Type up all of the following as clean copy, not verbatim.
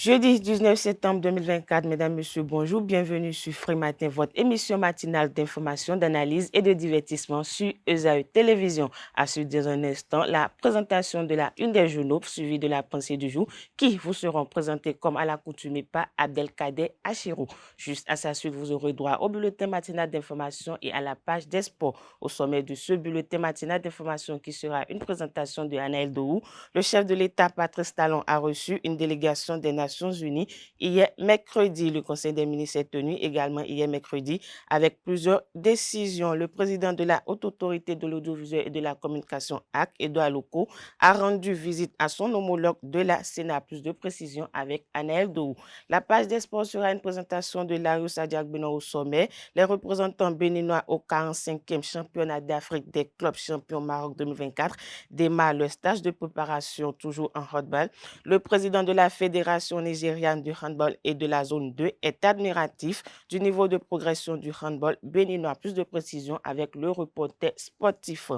Jeudi 19 septembre 2024, mesdames, messieurs, bonjour, bienvenue sur Free Matin, votre émission matinale d'information, d'analyse et de divertissement sur ESAE Télévision. À suivre dans un instant, la présentation de la une des journaux, suivie de la pensée du jour, qui vous seront présentés comme à l'accoutumée par Abdelkader Achirou. Juste à sa suite, vous aurez droit au bulletin matinal d'information et à la page des sports. Au sommet de ce bulletin matinal d'information qui sera une présentation de Anaël Dohou, le chef de l'État, Patrice Talon, a reçu une délégation des Nations Unies hier mercredi. Le Conseil des ministres est tenu également hier mercredi avec plusieurs décisions. Le président de la Haute Autorité de l'Audiovisuel et de la Communication, AC, Edouard Loko, a rendu visite à son homologue de la Sénat. Plus de précisions avec Anaël Dohou. La page des sports sera une présentation de Larios Adiagbeno au sommet. Les représentants béninois au 45e championnat d'Afrique des clubs champions Maroc 2024 démarrent le stage de préparation toujours en handball. Le président de la Fédération nigériane du handball et de la zone 2 est admiratif du niveau de progression du handball béninois. Plus de précisions avec le reporter sportif.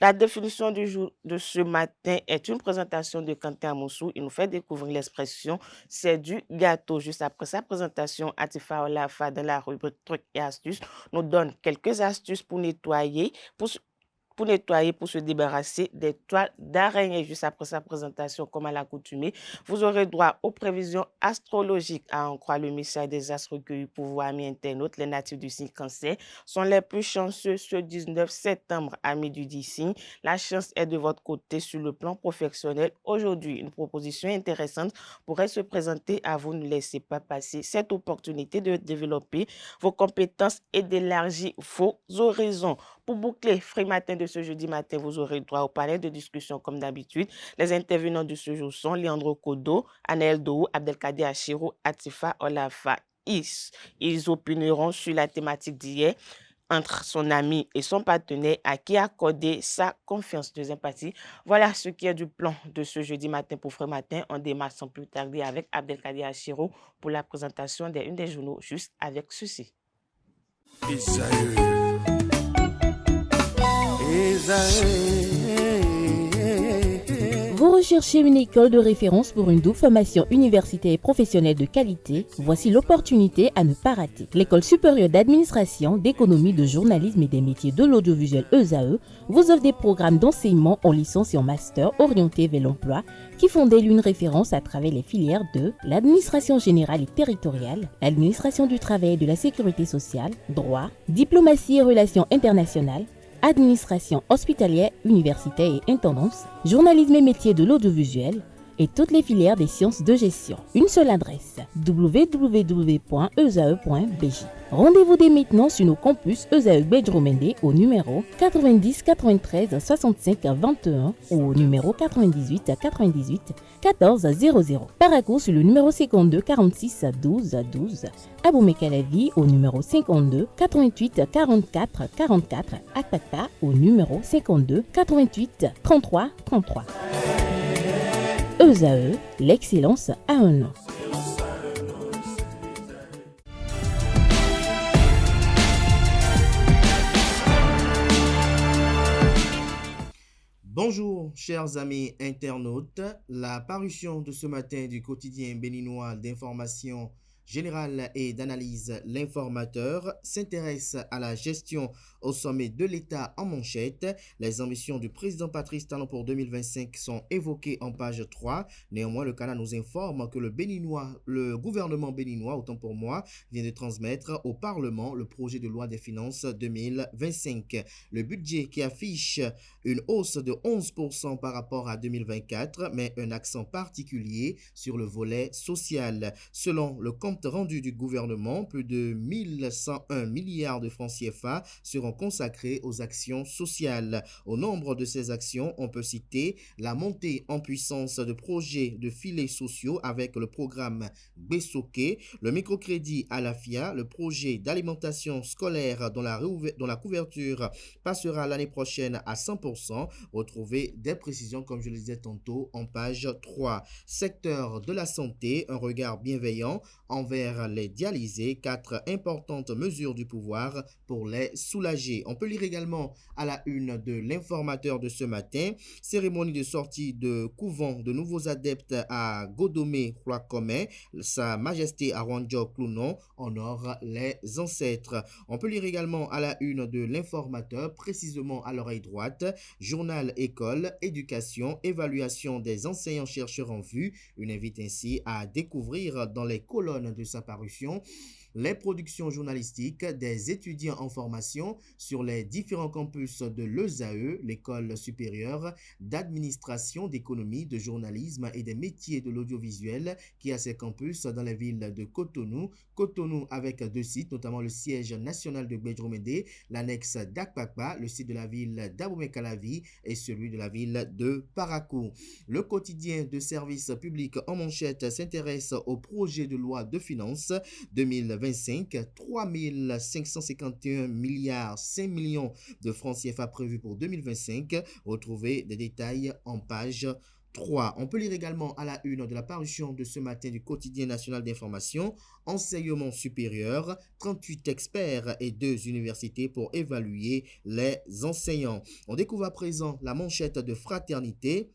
La définition du jour de ce matin est une présentation de Quentin Amoussou. Il nous fait découvrir l'expression « c'est du gâteau ». Juste après sa présentation, Atifa Olafa, dans la rubrique trucs et astuces, nous donne quelques astuces pour nettoyer, pour se débarrasser des toiles d'araignée. Juste après sa présentation, comme à l'accoutumée, vous aurez droit aux prévisions astrologiques. À en croire le message des astres recueillis pour vos amis internautes, les natifs du signe Cancer sont les plus chanceux ce 19 septembre, amis du signe. La chance est de votre côté sur le plan professionnel. Aujourd'hui, une proposition intéressante pourrait se présenter à vous. Ne laissez pas passer cette opportunité de développer vos compétences et d'élargir vos horizons. Pour boucler Free Matin de ce jeudi matin, vous aurez droit au panel de discussion comme d'habitude. Les intervenants de ce jour sont Leandro Kodo, Anaël Dohou, Abdelkader Achirou, Atifa Olafa. Ils opineront sur la thématique d'hier entre son ami et son partenaire à qui accorder sa confiance. Deuxième partie, voilà ce qui est du plan de ce jeudi matin pour Free Matin. On démarre sans plus tarder avec Abdelkader Achirou pour la présentation des une des journaux, juste avec ceci. Vous recherchez une école de référence pour une double formation universitaire et professionnelle de qualité? Voici l'opportunité à ne pas rater. L'École supérieure d'administration, d'économie, de journalisme et des métiers de l'audiovisuel ESAE vous offre des programmes d'enseignement en licence et en master orientés vers l'emploi qui font d'elle une référence à travers les filières de l'administration générale et territoriale, l'administration du travail et de la sécurité sociale, droit, diplomatie et relations internationales, administration hospitalière, universitaire et intendance, journalisme et métiers de l'audiovisuel et toutes les filières des sciences de gestion. Une seule adresse, www.esae.bj. Rendez-vous dès maintenant sur nos campus ESAE Bedromende au numéro 90 93 65 21 ou au numéro 98 98 14 00. Paracourt sur le numéro 52 46 12 12. Aboumé-Calavi au numéro 52 88 44 44. Akpata au numéro 52 88 33 33. ESAE, l'excellence à un nom. Bonjour chers amis internautes, la parution de ce matin du quotidien béninois d'information générale et d'analyse L'Informateur s'intéresse à la gestion au sommet de l'État en manchette. Les ambitions du président Patrice Talon pour 2025 sont évoquées en page 3. Néanmoins, le Canada nous informe que le gouvernement béninois, autant pour moi, vient de transmettre au Parlement le projet de loi des finances 2025. Le budget qui affiche une hausse de 11% par rapport à 2024, mais un accent particulier sur le volet social. Selon le compte rendu du gouvernement, plus de 1101 milliards de francs CFA seront consacrés aux actions sociales. Au nombre de ces actions, on peut citer la montée en puissance de projets de filets sociaux avec le programme Besoké, le microcrédit à la FIA, le projet d'alimentation scolaire dont la couverture passera l'année prochaine à 100%. Retrouvez des précisions, comme je le disais tantôt, en page 3. Secteur de la santé, un regard bienveillant envers les dialysés, 4 importantes mesures du pouvoir pour les soulager. engagés. On peut lire également à la une de l'informateur de ce matin, cérémonie de sortie de couvent de nouveaux adeptes à Godomé, Roi Comé, Sa Majesté Aranjo Clounon honore les ancêtres. On peut lire également à la une de l'informateur, précisément à l'oreille droite, journal école, éducation, évaluation des enseignants-chercheurs en vue. Une invite ainsi à découvrir dans les colonnes de sa parution les productions journalistiques des étudiants en formation sur les différents campus de l'ESAE, l'École supérieure d'administration, d'économie, de journalisme et des métiers de l'audiovisuel, qui a ses campus dans les villes de Cotonou avec 2 sites, notamment le siège national de Gbedjomede, l'annexe d'Akpakpa, le site de la ville d'Abomey-Calavi et celui de la ville de Parakou. Le quotidien de service public en manchette s'intéresse au projet de loi de finances 2025, 3 551 milliards 5 millions de francs CFA prévus pour 2025. Retrouvez des détails en page 3. On peut lire également à la une de la parution de ce matin du quotidien national d'information, enseignement supérieur, 38 experts et 2 universités pour évaluer les enseignants. On découvre à présent la manchette de Fraternité.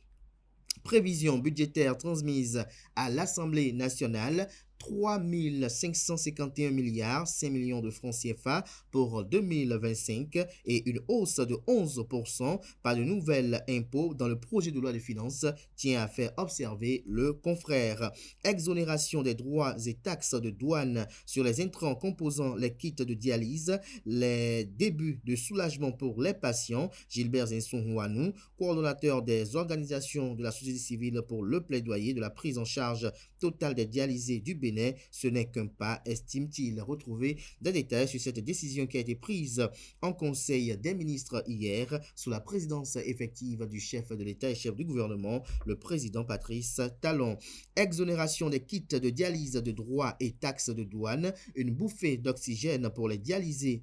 Prévision budgétaire transmise à l'Assemblée nationale, 3 551 milliards 5 millions de francs CFA pour 2025 et une hausse de 11%. Pas de nouvel impôt dans le projet de loi de finances, tient à faire observer le confrère. Exonération des droits et taxes de douane sur les intrants composant les kits de dialyse, les débuts de soulagement pour les patients. Gilbert Zinson-Houanou, coordonnateur des organisations de la société civile pour le plaidoyer de la prise en charge totale des dialysés du Bénin. Ce n'est qu'un pas, estime-t-il. Retrouvez des détails sur cette décision qui a été prise en Conseil des ministres hier sous la présidence effective du chef de l'État et chef du gouvernement, le président Patrice Talon. Exonération des kits de dialyse de droits et taxes de douane, une bouffée d'oxygène pour les dialysés,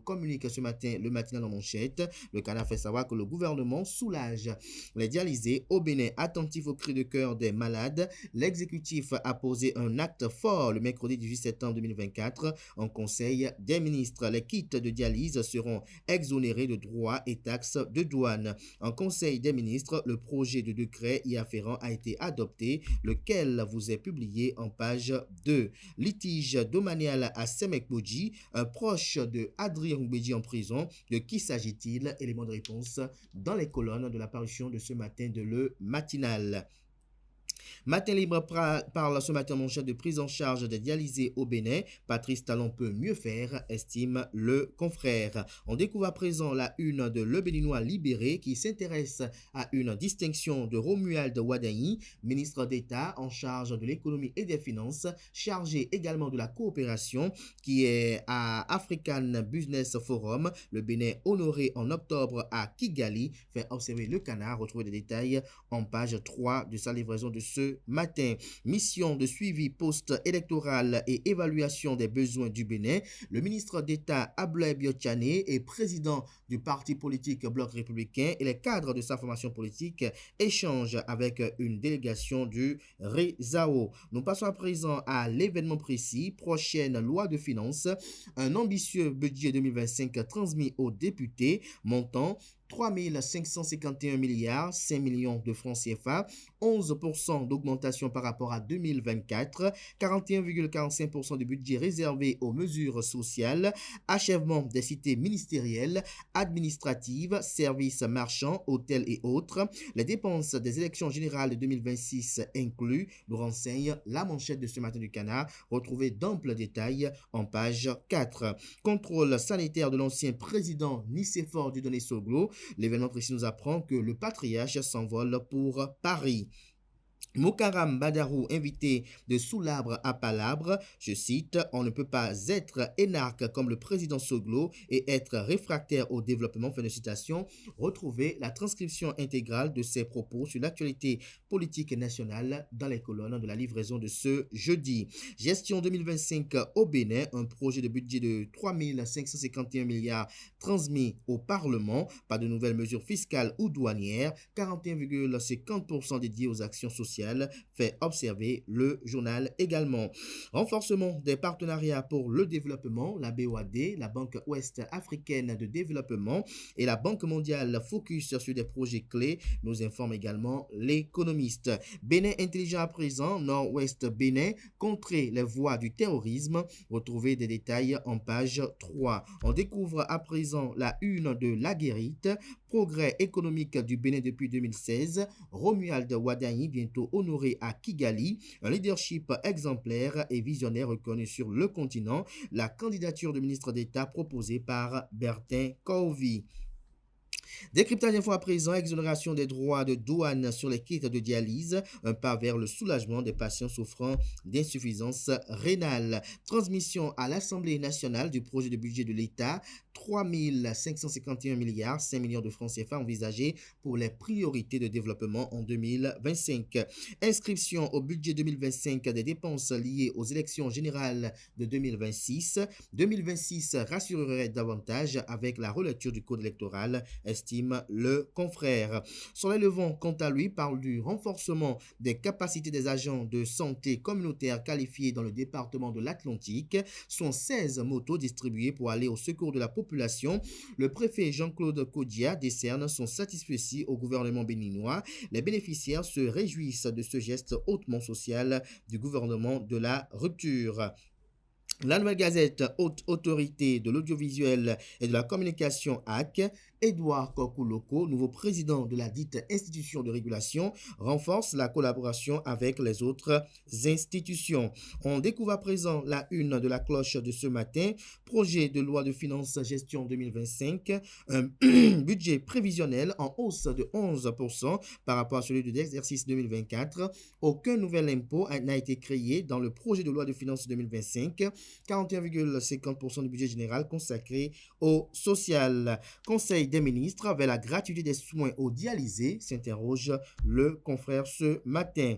communique ce matin le matinal en manchette. Le Canard fait savoir que le gouvernement soulage les dialysés au Bénin, attentif aux cris de cœur des malades. L'exécutif a posé un acte fort le mercredi 18 septembre 2024 en Conseil des ministres. Les kits de dialyse seront exonérés de droits et taxes de douane. En Conseil des ministres, le projet de décret y afférent a été adopté, lequel vous est publié en page 2. Litige domanial à Semek-Bodji, un proche de Adrien Ngbeji en prison. De qui s'agit-il? Élément de réponse dans les colonnes de la parution de ce matin de Le Matinal. Matin Libre parle ce matin manchette de prise en charge des dialysés au Bénin. Patrice Talon peut mieux faire, estime le confrère. On découvre à présent la une de Le Béninois libéré qui s'intéresse à une distinction de Romuald Wadaini, ministre d'État en charge de l'économie et des finances, chargé également de la coopération, qui est à African Business Forum. Le Bénin honoré en octobre à Kigali, fait observer le Canard. Retrouvez des détails en page 3 de sa livraison de ce matin. Mission de suivi post-électoral et évaluation des besoins du Bénin. Le ministre d'État Abdoulaye Biotchane et président du parti politique Bloc républicain et les cadres de sa formation politique échangent avec une délégation du RESAO. Nous passons à présent à l'événement précis. Prochaine loi de finances. Un ambitieux budget 2025 transmis aux députés. Montant 3 551 milliards 5 millions de francs CFA, 11% d'augmentation par rapport à 2024, 41,45% du budget réservé aux mesures sociales, achèvement des cités ministérielles, administratives, services marchands, hôtels et autres. Les dépenses des élections générales de 2026 inclus, nous renseigne la manchette de ce matin du Canard. Retrouvez d'amples détails en page 4. Contrôle sanitaire de l'ancien président Nicéphore Dieudonné Soglo. L'événement précis nous apprend que le patriarche s'envole pour Paris. Mokaram Badarou, invité de Soulabre à Palabre, je cite, « On ne peut pas être énarque comme le président Soglo et être réfractaire au développement », fin de citation. Retrouvez la transcription intégrale de ses propos sur l'actualité politique nationale dans les colonnes de la livraison de ce jeudi. Gestion 2025 au Bénin, un projet de budget de 3 551 milliards transmis au Parlement, pas de nouvelles mesures fiscales ou douanières, 41,50% dédiés aux actions sociales social, fait observer le journal également. Renforcement des partenariats pour le développement, la BOAD, la Banque Ouest africaine de développement et la Banque mondiale focus sur des projets clés, nous informe également l'économiste. Bénin intelligent à présent, Nord-Ouest Bénin, contrer les voies du terrorisme. Retrouvez des détails en page 3. On découvre à présent la une de La Guérite, progrès économique du Bénin depuis 2016. Romuald Wadani, bientôt honoré à Kigali, un leadership exemplaire et visionnaire reconnu sur le continent. La candidature de ministre d'État proposée par Bertin Kovi. Décryptage info à présent, exonération des droits de douane sur les kits de dialyse, un pas vers le soulagement des patients souffrant d'insuffisance rénale. Transmission à l'Assemblée nationale du projet de budget de l'État, 3 551 milliards, 5 millions de francs CFA envisagés pour les priorités de développement en 2025. Inscription au budget 2025 des dépenses liées aux élections générales de 2026. 2026 rassurerait davantage avec la relecture du code électoral, estime le confrère. Soleil Levant, quant à lui, parle du renforcement des capacités des agents de santé communautaire qualifiés dans le département de l'Atlantique. Sont 16 motos distribuées pour aller au secours de la population. Le préfet Jean-Claude Kodia décerne son satisfecit au gouvernement béninois. Les bénéficiaires se réjouissent de ce geste hautement social du gouvernement de la rupture. La Nouvelle Gazette, haute autorité de l'audiovisuel et de la communication AC, Edouard Kokuloko, nouveau président de la dite institution de régulation, renforce la collaboration avec les autres institutions. On découvre à présent la une de la cloche de ce matin, projet de loi de finances gestion 2025, un budget prévisionnel en hausse de 11% par rapport à celui de l'exercice 2024. Aucun nouvel impôt n'a été créé dans le projet de loi de finances 2025. 41,50% du budget général consacré au social. Conseil des ministres vers la gratuité des soins aux dialysés, s'interroge le confrère ce matin.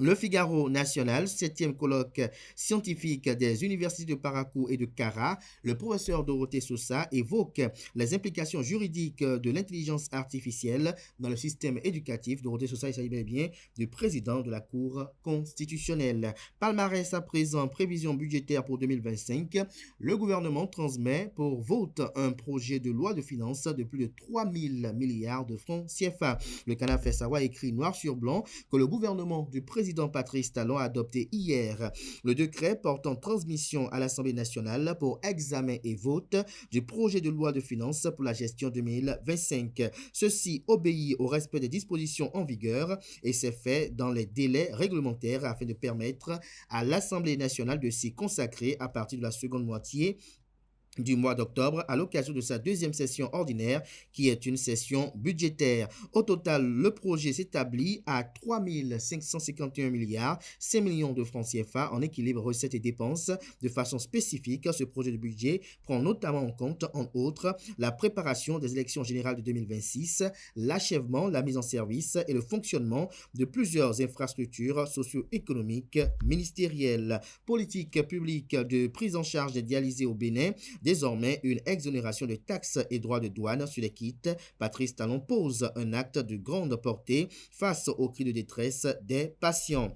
Le Figaro national, 7e colloque scientifique des universités de Parakou et de Kara, le professeur Dorothée Sosa évoque les implications juridiques de l'intelligence artificielle dans le système éducatif. Dorothée Sosa, il s'agit bien du président de la Cour constitutionnelle. Palmarès à présent, prévision budgétaire pour 2025. Le gouvernement transmet pour vote un projet de loi de finances de plus de 3 000 milliards de francs CFA. Le Canard fait savoir, écrit noir sur blanc, que le gouvernement du président Patrice Talon a adopté hier le décret portant transmission à l'Assemblée nationale pour examen et vote du projet de loi de finances pour la gestion 2025. Ceci obéit au respect des dispositions en vigueur et c'est fait dans les délais réglementaires afin de permettre à l'Assemblée nationale de s'y consacrer à partir de la seconde moitié du mois d'octobre à l'occasion de sa deuxième session ordinaire qui est une session budgétaire. Au total, le projet s'établit à 3 551 milliards, 5 millions de francs CFA en équilibre recettes et dépenses. De façon spécifique, ce projet de budget prend notamment en compte, entre autres, la préparation des élections générales de 2026, l'achèvement, la mise en service et le fonctionnement de plusieurs infrastructures socio-économiques ministérielles. Politique publique de prise en charge des dialysés au Bénin. Désormais, une exonération de taxes et droits de douane sur les kits. Patrice Talon pose un acte de grande portée face aux cris de détresse des patients.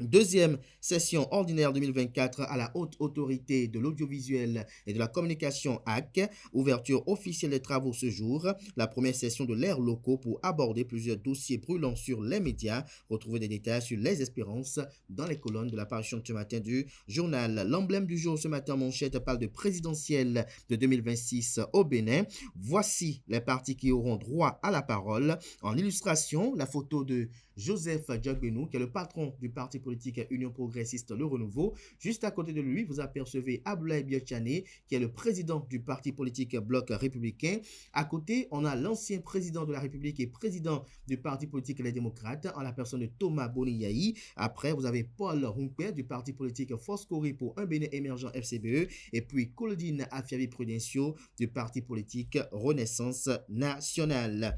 Deuxième session ordinaire 2024 à la haute autorité de l'audiovisuel et de la communication AC. Ouverture officielle des travaux ce jour. La première session de l'ère locaux pour aborder plusieurs dossiers brûlants sur les médias. Retrouvez des détails sur les espérances dans les colonnes de la parution de ce matin du journal. L'emblème du jour ce matin en manchette parle de présidentielle de 2026 au Bénin. Voici les partis qui auront droit à la parole. En illustration, la photo de Joseph Djagbenou, qui est le patron du parti politique Union Progressiste Le Renouveau. Juste à côté de lui, vous apercevez Abdoulaye Biotchane, qui est le président du parti politique Bloc Républicain. À côté, on a l'ancien président de la République et président du parti politique Les Démocrates, en la personne de Thomas Boniyahi. Après, vous avez Paul Rumpé du parti politique Foscori pour un Bénin émergent FCBE. Et puis Claudine Afiavi Prudencio du parti politique Renaissance Nationale.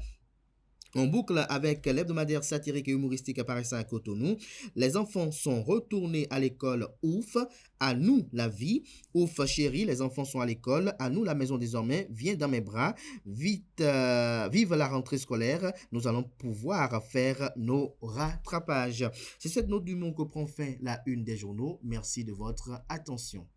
En boucle avec l'hebdomadaire satirique et humoristique apparaissant à Cotonou, les enfants sont retournés à l'école. Ouf, à nous la vie. Ouf chérie, les enfants sont à l'école. À nous la maison désormais. Viens dans mes bras. Vite, vive la rentrée scolaire. Nous allons pouvoir faire nos rattrapages. C'est cette note d'humour que prend fin la une des journaux. Merci de votre attention.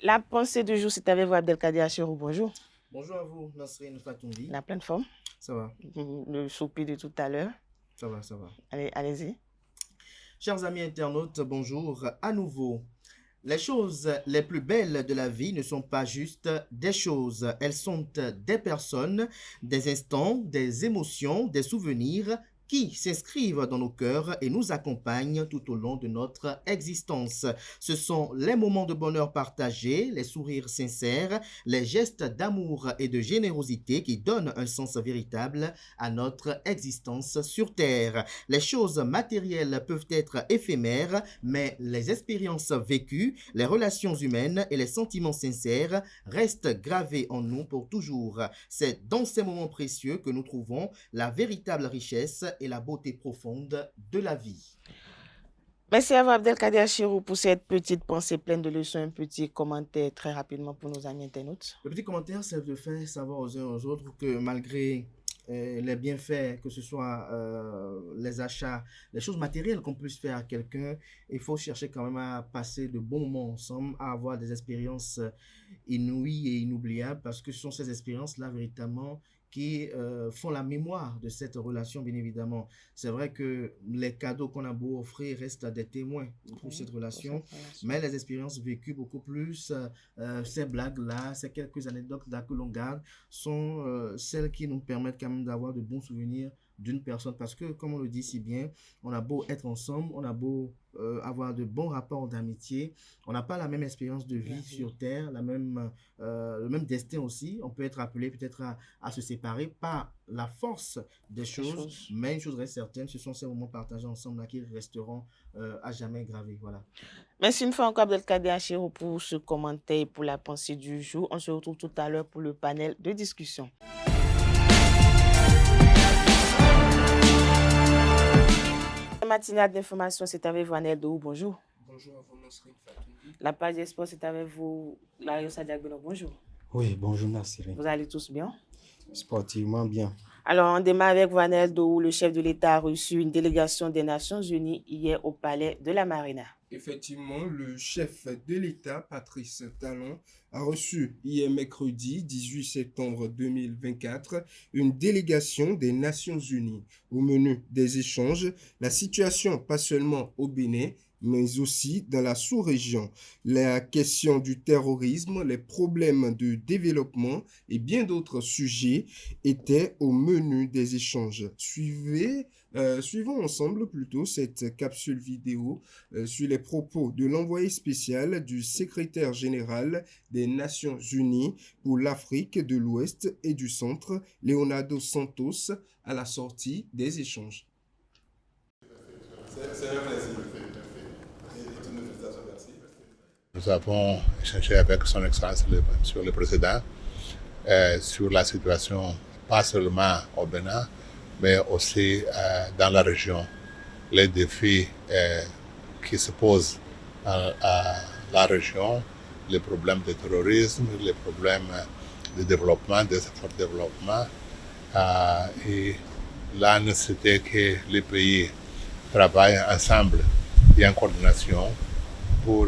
La pensée du jour, c'est avec vous, Abdelkader Achirou. Bonjour. Bonjour à vous, Nasrine Fatoumbi. La pleine forme. Ça va. Le soupir de tout à l'heure. Ça va, ça va. Allez, allez-y. Chers amis internautes, bonjour à nouveau. Les choses les plus belles de la vie ne sont pas juste des choses. Elles sont des personnes, des instants, des émotions, des souvenirs qui s'inscrivent dans nos cœurs et nous accompagnent tout au long de notre existence. Ce sont les moments de bonheur partagés, les sourires sincères, les gestes d'amour et de générosité qui donnent un sens véritable à notre existence sur Terre. Les choses matérielles peuvent être éphémères, mais les expériences vécues, les relations humaines et les sentiments sincères restent gravés en nous pour toujours. C'est dans ces moments précieux que nous trouvons la véritable richesse et la beauté profonde de la vie. Merci à vous, Abdelkader Achirou, pour cette petite pensée pleine de leçons. Un petit commentaire très rapidement pour nos amis internautes. Le petit commentaire, c'est de faire savoir aux uns aux autres que malgré les bienfaits, que ce soit les achats, les choses matérielles qu'on puisse faire à quelqu'un, il faut chercher quand même à passer de bons moments ensemble, à avoir des expériences inouïes et inoubliables, parce que ce sont ces expériences-là véritablement qui font la mémoire de cette relation, bien évidemment. C'est vrai que les cadeaux qu'on a beau offrir restent des témoins pour cette relation, mais les expériences vécues beaucoup plus, ces blagues-là, ces quelques anecdotes-là que l'on garde, sont celles qui nous permettent quand même d'avoir de bons souvenirs d'une personne, parce que, comme on le dit si bien, on a beau être ensemble, on a beau avoir de bons rapports d'amitié, on n'a pas la même expérience de vie sur Terre, le même destin aussi. On peut être appelé peut-être à se séparer par la force des choses, mais une chose reste certaine, ce sont ces moments partagés ensemble là qui resteront à jamais gravés. Voilà. Merci une fois encore, Abdelkader Achirou, pour ce commentaire et pour la pensée du jour. On se retrouve tout à l'heure pour le panel de discussion. Matinale d'information, c'est avec vous, Anel Dou. Bonjour. Bonjour à vous, Nasrine Fatoumbi. La page des sports, c'est avec vous, Lario Sadiagbeno. Bonjour. Oui, bonjour, Nasrine. Vous allez tous bien? Sportivement bien. Alors, on démarre avec vous, Anel Dou. Le chef de l'État a reçu une délégation des Nations Unies hier au palais de la Marina. Effectivement, le chef de l'État, Patrice Talon, a reçu hier mercredi 18 septembre 2024 une délégation des Nations Unies. Au menu des échanges, la situation pas seulement au Bénin, mais aussi dans la sous-région, la question du terrorisme, les problèmes de développement et bien d'autres sujets étaient au menu des échanges. Suivons ensemble plutôt cette capsule vidéo sur les propos de l'envoyé spécial du secrétaire général des Nations Unies pour l'Afrique de l'Ouest et du Centre, Leonardo Santos, à la sortie des échanges. C'est un plaisir. Nous avons échangé avec son Excellence sur le Président sur la situation, pas seulement au Bénin, mais aussi dans la région, les défis qui se posent à la région, les problèmes de terrorisme, les problèmes de développement, des efforts de développement, et la nécessité que les pays travaillent ensemble et en coordination pour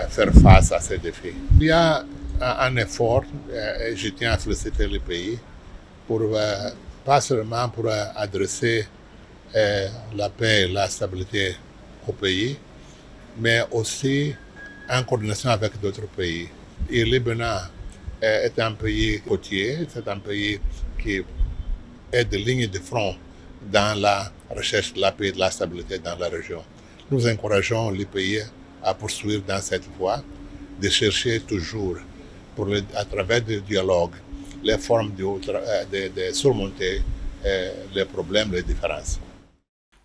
faire face à ces défis. Il y a un effort, et je tiens à féliciter les pays, pour, pas seulement pour adresser la paix et la stabilité au pays, mais aussi en coordination avec d'autres pays. Et le Bénin est un pays côtier, c'est un pays qui est de ligne de front dans la recherche de la paix et de la stabilité dans la région. Nous encourageons les pays à poursuivre dans cette voie, de chercher toujours, à travers du dialogue, les formes de surmonter les problèmes, les différences.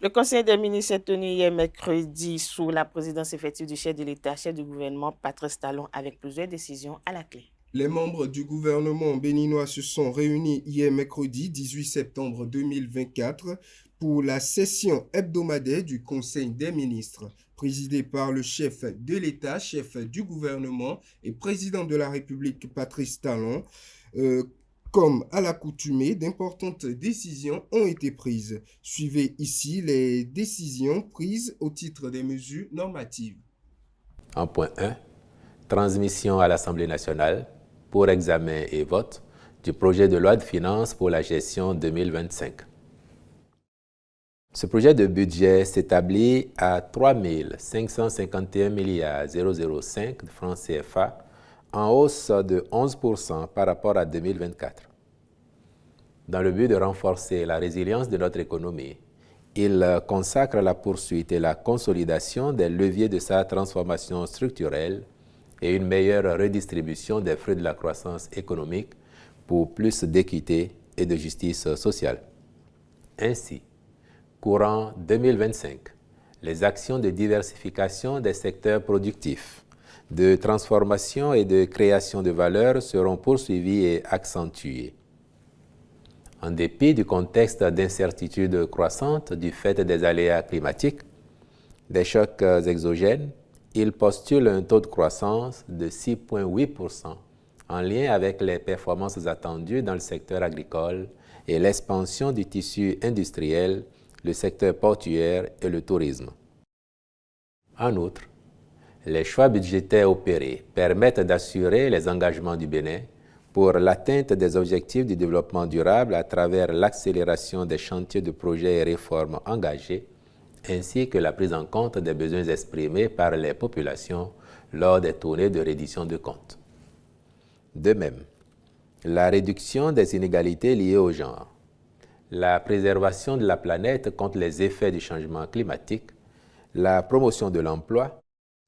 Le Conseil des ministres est tenu hier mercredi sous la présidence effective du chef de l'État, chef du gouvernement Patrice Talon, avec plusieurs décisions à la clé. Les membres du gouvernement béninois se sont réunis hier mercredi 18 septembre 2024 pour la session hebdomadaire du Conseil des ministres, présidée par le chef de l'État, chef du gouvernement et président de la République Patrice Talon. Comme à l'accoutumée, d'importantes décisions ont été prises. Suivez ici les décisions prises au titre des mesures normatives. En point 1, transmission à l'Assemblée nationale pour examen et vote du projet de loi de finances pour la gestion 2025. Ce projet de budget s'établit à 3 551 005 de francs CFA, en hausse de 11% par rapport à 2024. Dans le but de renforcer la résilience de notre économie, il consacre la poursuite et la consolidation des leviers de sa transformation structurelle et une meilleure redistribution des fruits de la croissance économique pour plus d'équité et de justice sociale. Ainsi, courant 2025, les actions de diversification des secteurs productifs, de transformation et de création de valeur seront poursuivies et accentuées. En dépit du contexte d'incertitude croissante du fait des aléas climatiques, des chocs exogènes, il postule un taux de croissance de 6,8% en lien avec les performances attendues dans le secteur agricole et l'expansion du tissu industriel, le secteur portuaire et le tourisme. En outre, les choix budgétaires opérés permettent d'assurer les engagements du Bénin pour l'atteinte des objectifs du développement durable à travers l'accélération des chantiers de projets et réformes engagés, ainsi que la prise en compte des besoins exprimés par les populations lors des tournées de reddition de comptes. De même, la réduction des inégalités liées au genre, la préservation de la planète contre les effets du changement climatique, la promotion de l'emploi,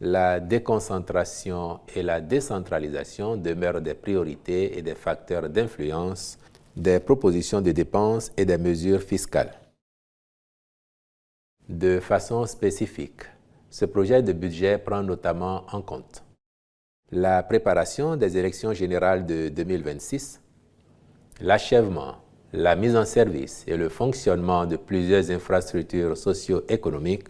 la déconcentration et la décentralisation demeurent des priorités et des facteurs d'influence des propositions de dépenses et des mesures fiscales. De façon spécifique, ce projet de budget prend notamment en compte la préparation des élections générales de 2026, l'achèvement, la mise en service et le fonctionnement de plusieurs infrastructures socio-économiques,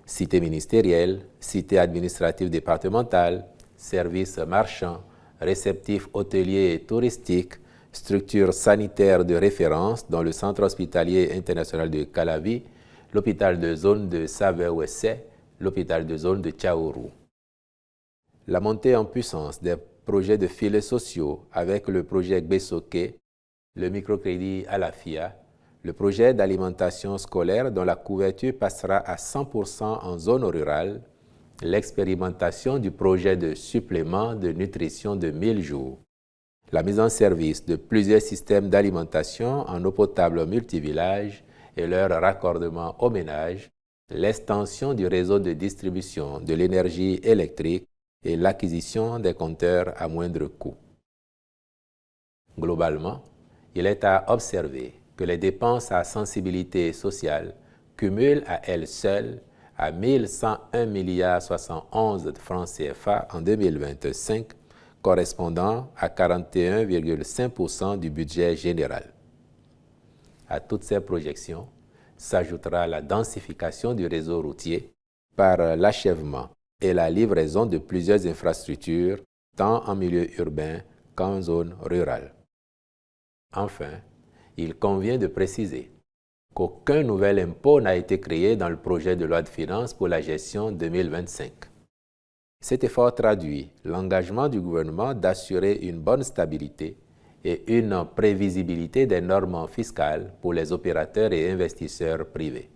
cités ministérielles, cités administratives départementales, services marchands, réceptifs hôteliers et touristiques, structures sanitaires de référence dont le Centre hospitalier international de Calavi, l'hôpital de zone de Save-Ouessé, l'hôpital de zone de Tchaourou. La montée en puissance des projets de filets sociaux avec le projet Gbesoké, le microcrédit à la FIA, le projet d'alimentation scolaire dont la couverture passera à 100% en zone rurale, l'expérimentation du projet de supplément de nutrition de 1000 jours, la mise en service de plusieurs systèmes d'alimentation en eau potable multivillage et leur raccordement au ménage, l'extension du réseau de distribution de l'énergie électrique et l'acquisition des compteurs à moindre coût. Globalement, il est à observer que les dépenses à sensibilité sociale cumulent à elles seules à 1101,71 de francs CFA en 2025, correspondant à 41,5% du budget général. À toutes ces projections s'ajoutera la densification du réseau routier par l'achèvement et la livraison de plusieurs infrastructures, tant en milieu urbain qu'en zone rurale. Enfin, il convient de préciser qu'aucun nouvel impôt n'a été créé dans le projet de loi de finances pour la gestion 2025. Cet effort traduit l'engagement du gouvernement d'assurer une bonne stabilité et une prévisibilité des normes fiscales pour les opérateurs et investisseurs privés.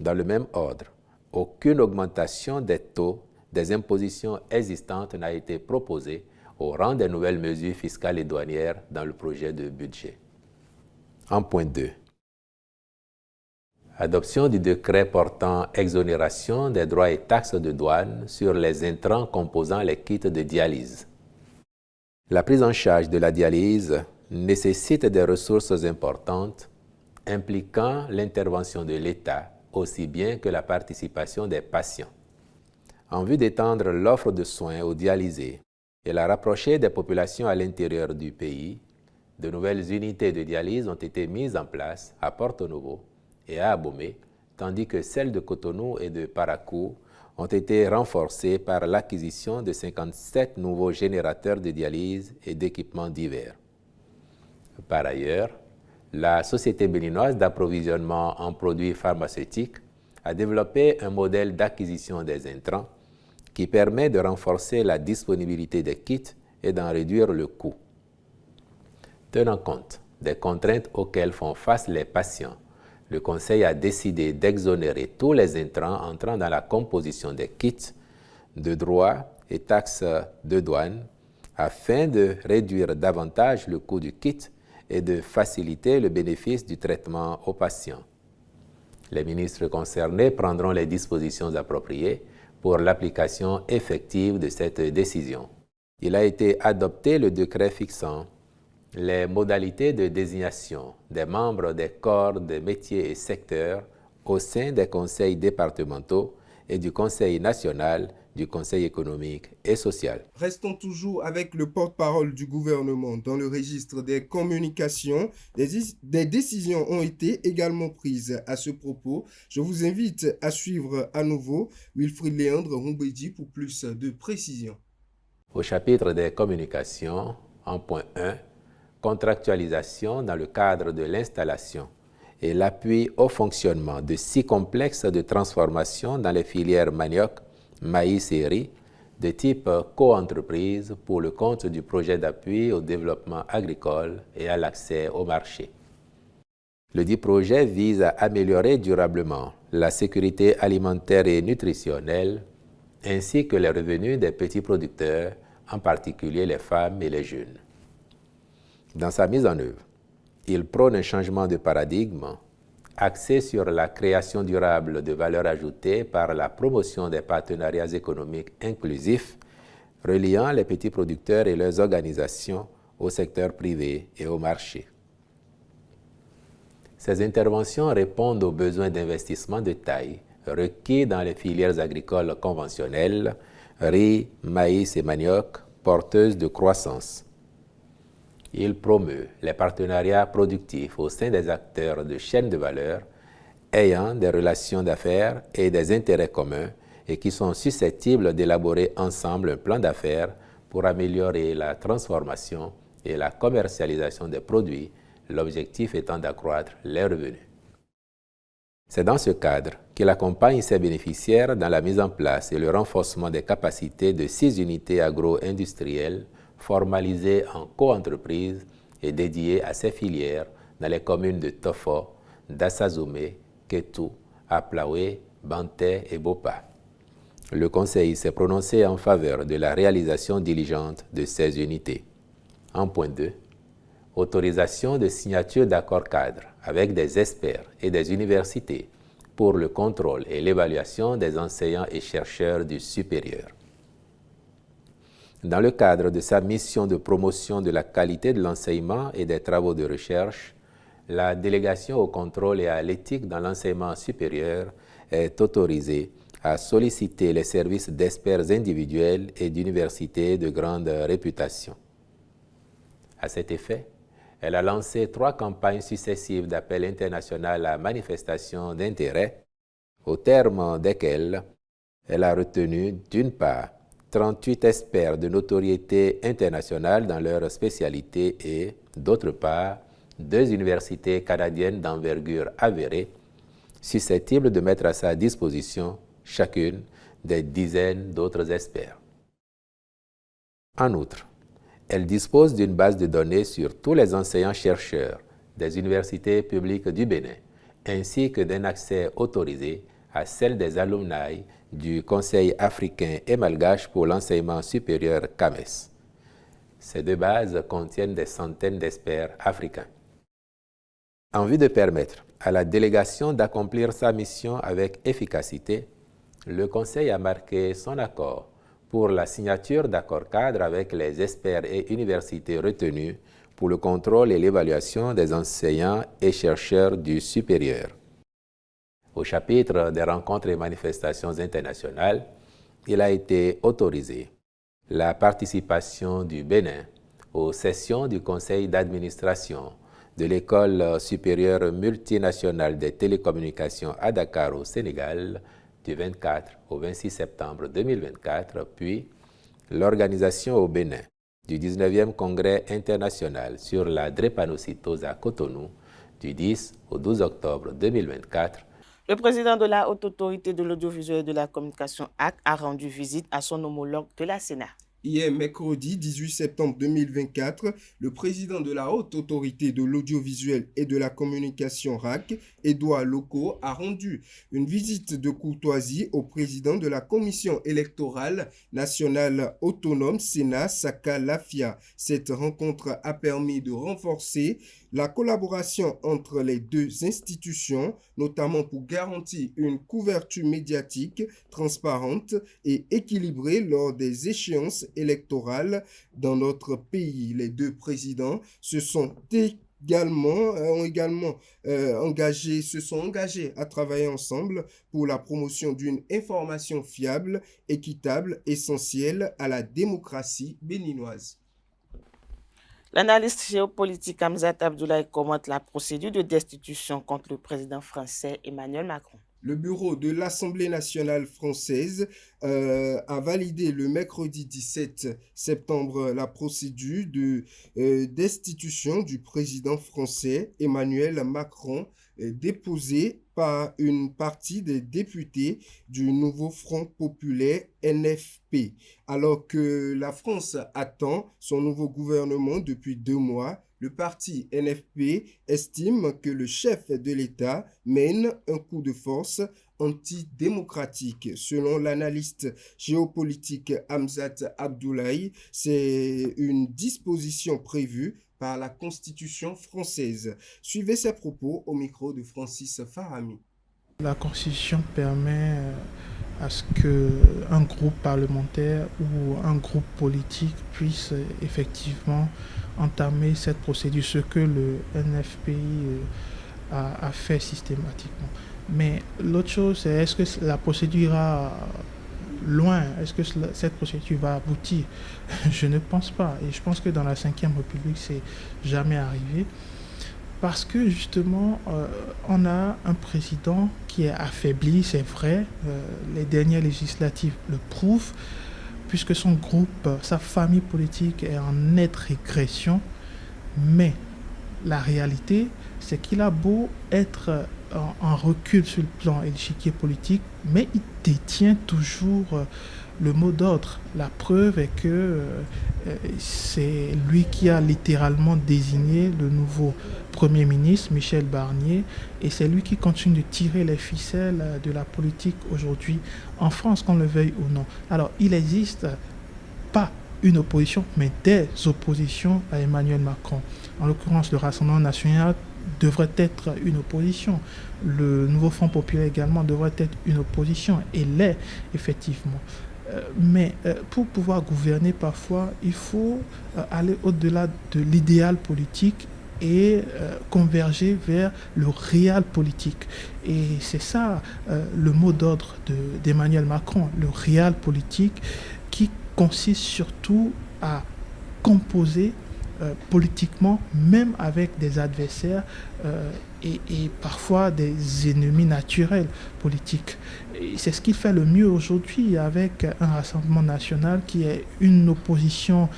Dans le même ordre, aucune augmentation des taux des impositions existantes n'a été proposée au rang des nouvelles mesures fiscales et douanières dans le projet de budget. En point 2. Adoption du décret portant exonération des droits et taxes de douane sur les intrants composant les kits de dialyse. La prise en charge de la dialyse nécessite des ressources importantes impliquant l'intervention de l'État aussi bien que la participation des patients. En vue d'étendre l'offre de soins aux dialysés et la rapprocher des populations à l'intérieur du pays, de nouvelles unités de dialyse ont été mises en place à Porto Novo et à Abomey, tandis que celles de Cotonou et de Parakou ont été renforcées par l'acquisition de 57 nouveaux générateurs de dialyse et d'équipements divers. Par ailleurs, la Société béninoise d'approvisionnement en produits pharmaceutiques a développé un modèle d'acquisition des intrants qui permet de renforcer la disponibilité des kits et d'en réduire le coût. Tenant compte des contraintes auxquelles font face les patients, le Conseil a décidé d'exonérer tous les intrants entrant dans la composition des kits de droits et taxes de douane afin de réduire davantage le coût du kit et de faciliter le bénéfice du traitement aux patients. Les ministres concernés prendront les dispositions appropriées pour l'application effective de cette décision. Il a été adopté le décret fixant les modalités de désignation des membres des corps de métiers et secteurs au sein des conseils départementaux et du Conseil national du Conseil économique et social. Restons toujours avec le porte-parole du gouvernement dans le registre des communications. Des décisions ont été également prises à ce propos. Je vous invite à suivre à nouveau Wilfried Léandre Rumbedi pour plus de précisions. Au chapitre des communications, en point 1, contractualisation dans le cadre de l'installation et l'appui au fonctionnement de 6 complexes de transformation dans les filières manioc, maïs et riz de type co-entreprise pour le compte du projet d'appui au développement agricole et à l'accès au marché. Le dit projet vise à améliorer durablement la sécurité alimentaire et nutritionnelle ainsi que les revenus des petits producteurs, en particulier les femmes et les jeunes. Dans sa mise en œuvre, il prône un changement de paradigme axé sur la création durable de valeur ajoutée par la promotion des partenariats économiques inclusifs reliant les petits producteurs et leurs organisations au secteur privé et au marché. Ces interventions répondent aux besoins d'investissement de taille requis dans les filières agricoles conventionnelles, riz, maïs et manioc, porteuses de croissance. Il promeut les partenariats productifs au sein des acteurs de chaînes de valeur ayant des relations d'affaires et des intérêts communs et qui sont susceptibles d'élaborer ensemble un plan d'affaires pour améliorer la transformation et la commercialisation des produits, l'objectif étant d'accroître les revenus. C'est dans ce cadre qu'il accompagne ses bénéficiaires dans la mise en place et le renforcement des capacités de 6 unités agro-industrielles formalisées en co-entreprise et dédiées à ces filières dans les communes de Tofo, d'Assazumé, Ketou, Aplaoué, Banté et Bopa. Le Conseil s'est prononcé en faveur de la réalisation diligente de ces unités. En point 2, autorisation de signature d'accords cadres avec des experts et des universités pour le contrôle et l'évaluation des enseignants et chercheurs du supérieur. Dans le cadre de sa mission de promotion de la qualité de l'enseignement et des travaux de recherche, la délégation au contrôle et à l'éthique dans l'enseignement supérieur est autorisée à solliciter les services d'experts individuels et d'universités de grande réputation. À cet effet, elle a lancé 3 campagnes successives d'appel international à manifestation d'intérêt, au terme desquelles elle a retenu, d'une part, 38 experts de notoriété internationale dans leur spécialité et, d'autre part, 2 universités canadiennes d'envergure avérée, susceptibles de mettre à sa disposition chacune des dizaines d'autres experts. En outre, elle dispose d'une base de données sur tous les enseignants-chercheurs des universités publiques du Bénin, ainsi que d'un accès autorisé à celle des alumni du Conseil africain et malgache pour l'enseignement supérieur CAMES. Ces 2 bases contiennent des centaines d'experts africains. En vue de permettre à la délégation d'accomplir sa mission avec efficacité, le Conseil a marqué son accord pour la signature d'accords cadres avec les experts et universités retenus pour le contrôle et l'évaluation des enseignants et chercheurs du supérieur. Au chapitre des rencontres et manifestations internationales, il a été autorisé la participation du Bénin aux sessions du conseil d'administration de l'École supérieure multinationale des télécommunications à Dakar au Sénégal du 24 au 26 septembre 2024, puis l'organisation au Bénin du 19e Congrès international sur la drépanocytose à Cotonou du 10 au 12 octobre 2024. Le président de la Haute Autorité de l'Audiovisuel et de la Communication (HAC) a rendu visite à son homologue de la Sénat. Hier, mercredi 18 septembre 2024, le président de la Haute Autorité de l'Audiovisuel et de la Communication HAC, Edouard Loko, a rendu une visite de courtoisie au président de la Commission électorale nationale autonome Sénat, Saka Lafia. Cette rencontre a permis de renforcer la collaboration entre les deux institutions, notamment pour garantir une couverture médiatique transparente et équilibrée lors des échéances électorales dans notre pays. Les deux présidents se sont engagés à travailler ensemble pour la promotion d'une information fiable, équitable, essentielle à la démocratie béninoise. L'analyste géopolitique Hamzat Abdoulaye commente la procédure de destitution contre le président français Emmanuel Macron. Le bureau de l'Assemblée nationale française a validé le mercredi 17 septembre la procédure de destitution du président français Emmanuel Macron déposée par une partie des députés du nouveau Front populaire NFP. Alors que la France attend son nouveau gouvernement depuis 2 mois, le parti NFP estime que le chef de l'État mène un coup de force antidémocratique. Selon l'analyste géopolitique Hamzat Abdoulaye, c'est une disposition prévue par la Constitution française. Suivez ses propos au micro de Francis Farami. La Constitution permet à ce qu'un groupe parlementaire ou un groupe politique puisse effectivement entamer cette procédure, ce que le NFPI a fait systématiquement. Mais l'autre chose, c'est est-ce que la procédure ira loin? Est-ce que cette procédure va aboutir? Je ne pense pas. Et je pense que dans la Ve République, c'est jamais arrivé. Parce que justement, on a un président qui est affaibli, c'est vrai. Les dernières législatives le prouvent, puisque son groupe, sa famille politique est en nette régression. Mais la réalité, c'est qu'il a beau être en recul sur le plan et l'échiquier politique, mais il détient toujours le mot d'ordre. La preuve est que c'est lui qui a littéralement désigné le nouveau Premier ministre, Michel Barnier, et c'est lui qui continue de tirer les ficelles de la politique aujourd'hui en France, qu'on le veuille ou non. Alors, il n'existe pas une opposition, mais des oppositions à Emmanuel Macron. En l'occurrence, le Rassemblement national devrait être une opposition. Le nouveau Front populaire également devrait être une opposition, et l'est effectivement. Mais pour pouvoir gouverner, parfois, il faut aller au-delà de l'idéal politique et converger vers le réel politique. Et c'est ça le mot d'ordre d'Emmanuel Macron, le réel politique, qui consiste surtout à composer politiquement, même avec des adversaires et parfois des ennemis naturels politiques. Et c'est ce qu'il fait le mieux aujourd'hui avec un Rassemblement national qui est une opposition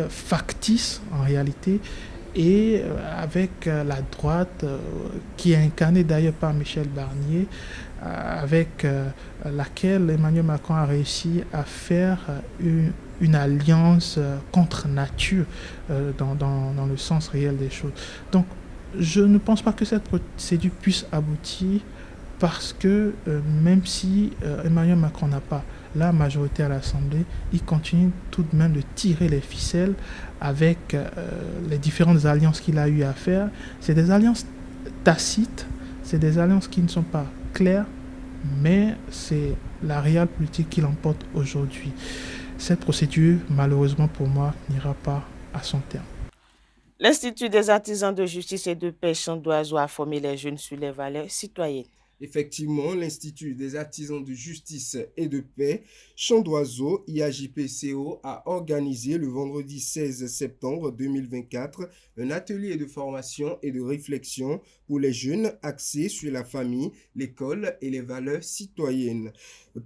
factice en réalité, et avec la droite qui est incarnée d'ailleurs par Michel Barnier, avec laquelle Emmanuel Macron a réussi à faire une alliance contre nature dans le sens réel des choses. Donc je ne pense pas que cette procédure puisse aboutir, parce que même si Emmanuel Macron n'a pas la majorité à l'Assemblée, il continue tout de même de tirer les ficelles avec les différentes alliances qu'il a eu à faire. C'est des alliances tacites, c'est des alliances qui ne sont pas claires, mais c'est la réelle politique qui l'emporte aujourd'hui. Cette procédure, malheureusement pour moi, n'ira pas à son terme. L'Institut des artisans de justice et de paix Chandoiseau a formé les jeunes sur les valeurs citoyennes. Effectivement, l'Institut des artisans de justice et de paix Chandoiseau, IAJPCO, a organisé le vendredi 16 septembre 2024 un atelier de formation et de réflexion pour les jeunes axés sur la famille, l'école et les valeurs citoyennes.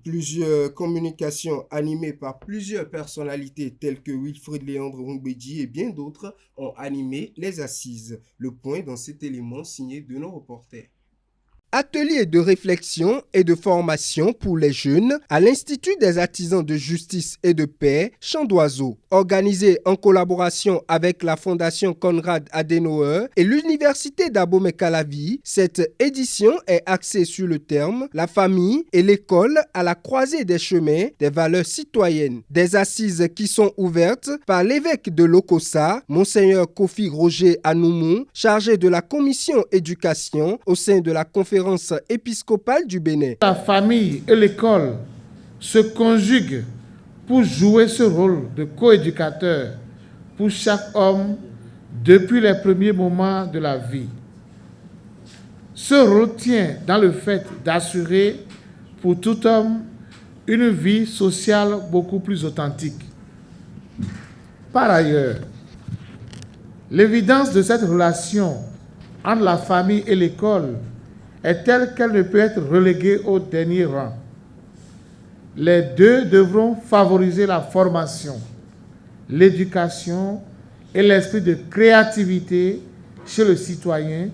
Plusieurs communications animées par plusieurs personnalités telles que Wilfrid Léandre Rumbedji et bien d'autres ont animé les assises. Le point dans cet élément signé de nos reporters. Atelier de réflexion et de formation pour les jeunes à l'Institut des artisans de justice et de paix Chandoiseau, organisé en collaboration avec la Fondation Konrad Adenauer et l'Université d'Abomey-Calavi. Cette édition est axée sur le terme « La famille et l'école à la croisée des chemins des valeurs citoyennes ». Des assises qui sont ouvertes par l'évêque de Lokossa, Monseigneur Kofi Roger Anoumou, chargé de la commission éducation au sein de la conférence épiscopale du Bénin. La famille et l'école se conjuguent pour jouer ce rôle de coéducateur pour chaque homme depuis les premiers moments de la vie. Ce rôle tient dans le fait d'assurer pour tout homme une vie sociale beaucoup plus authentique. Par ailleurs, l'évidence de cette relation entre la famille et l'école est telle qu'elle ne peut être reléguée au dernier rang. Les deux devront favoriser la formation, l'éducation et l'esprit de créativité chez le citoyen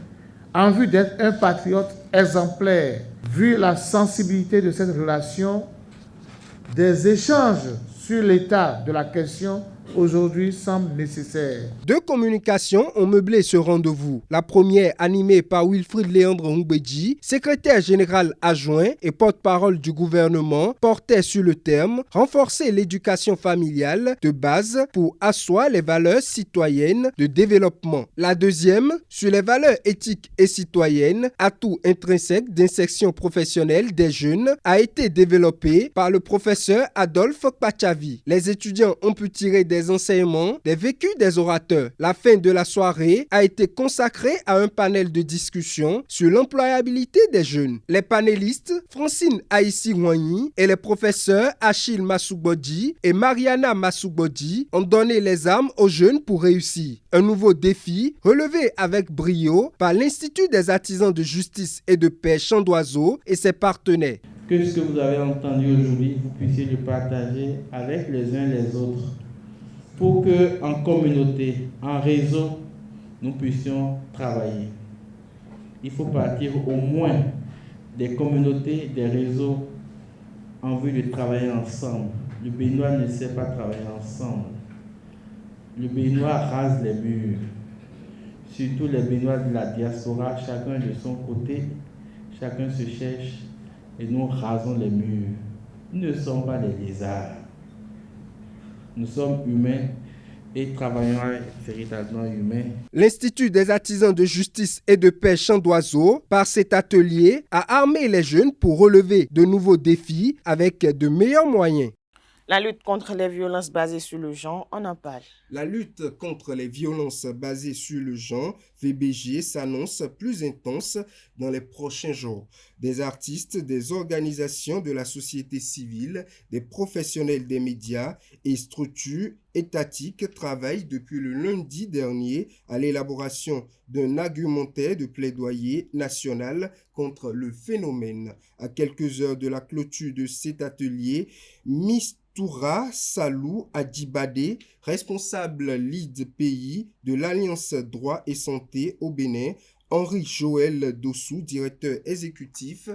en vue d'être un patriote exemplaire. Vu la sensibilité de cette relation, des échanges sur l'état de la question aujourd'hui semble nécessaire. Deux communications ont meublé ce rendez-vous. La première animée par Wilfrid Léandre Rumbedji, secrétaire général adjoint et porte-parole du gouvernement, portait sur le terme « Renforcer l'éducation familiale de base pour asseoir les valeurs citoyennes de développement ». La deuxième, sur les valeurs éthiques et citoyennes, atout intrinsèque d'insertion professionnelle des jeunes, a été développée par le professeur Adolphe Pachavi. Les étudiants ont pu tirer des enseignements des vécus des orateurs. La fin de la soirée a été consacrée à un panel de discussion sur l'employabilité des jeunes. Les panélistes, Francine Aïssi-Ouani et les professeurs Achille Massoubodi et Mariana Massoubodi ont donné les armes aux jeunes pour réussir. Un nouveau défi relevé avec brio par l'Institut des artisans de justice et de paix Chandoiseau et ses partenaires. Que ce que vous avez entendu aujourd'hui, vous puissiez le partager avec les uns les autres, pour que, en communauté, en réseau, nous puissions travailler. Il faut partir au moins des communautés, des réseaux, en vue de travailler ensemble. Le Béninois ne sait pas travailler ensemble. Le Béninois rase les murs. Surtout les Béninois de la diaspora, chacun de son côté, chacun se cherche et nous rasons les murs. Nous ne sommes pas des lézards. Nous sommes humains et travaillons véritablement humains. L'Institut des artisans de justice et de paix Chandoiseau, par cet atelier, a armé les jeunes pour relever de nouveaux défis avec de meilleurs moyens. La lutte contre les violences basées sur le genre, on en parle. La lutte contre les violences basées sur le genre, VBG, s'annonce plus intense dans les prochains jours. Des artistes, des organisations de la société civile, des professionnels des médias et structures étatiques travaillent depuis le lundi dernier à l'élaboration d'un argumentaire de plaidoyer national contre le phénomène. À quelques heures de la clôture de cet atelier, Toura Salou Adjibade, responsable lead pays de l'Alliance Droit et Santé au Bénin, Henri Joël Dossou, directeur exécutif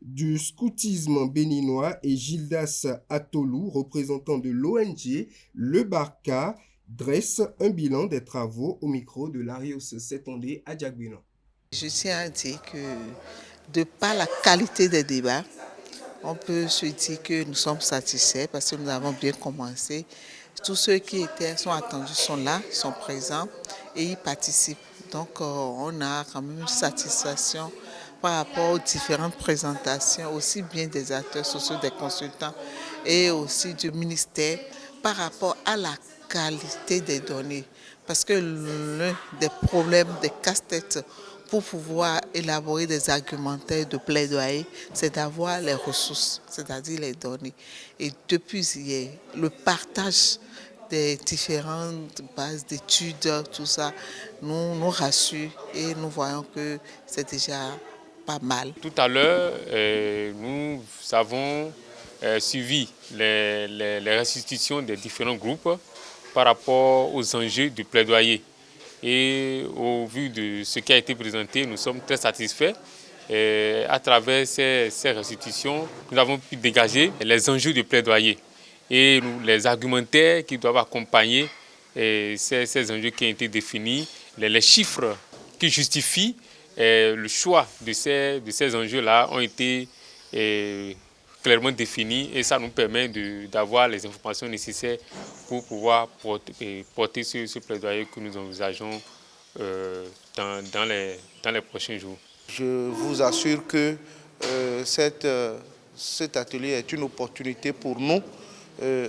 du scoutisme béninois, et Gildas Atolou, représentant de l'ONG Le Barca, dressent un bilan des travaux au micro de Larios Setondé à Diagbino. Je tiens à dire que de par la qualité des débats, on peut se dire que nous sommes satisfaits parce que nous avons bien commencé. Tous ceux qui sont attendus sont là, sont présents et ils participent. Donc on a quand même une satisfaction par rapport aux différentes présentations, aussi bien des acteurs sociaux, des consultants et aussi du ministère par rapport à la qualité des données. Parce que l'un des problèmes, des casse-têtes pour pouvoir élaborer des argumentaires de plaidoyer, c'est d'avoir les ressources, c'est-à-dire les données. Et depuis hier, le partage des différentes bases d'études, tout ça, nous rassure et nous voyons que c'est déjà pas mal. Tout à l'heure, nous avons suivi les restitutions des différents groupes par rapport aux enjeux du plaidoyer. Et au vu de ce qui a été présenté, nous sommes très satisfaits. Et à travers ces restitutions, nous avons pu dégager les enjeux du plaidoyer et les argumentaires qui doivent accompagner ces enjeux qui ont été définis, les chiffres qui justifient le choix de ces enjeux-là ont été clairement définis et ça nous permet d'avoir les informations nécessaires pour pouvoir porter ce plaidoyer que nous envisageons dans les prochains jours. Je vous assure que cet atelier est une opportunité pour nous,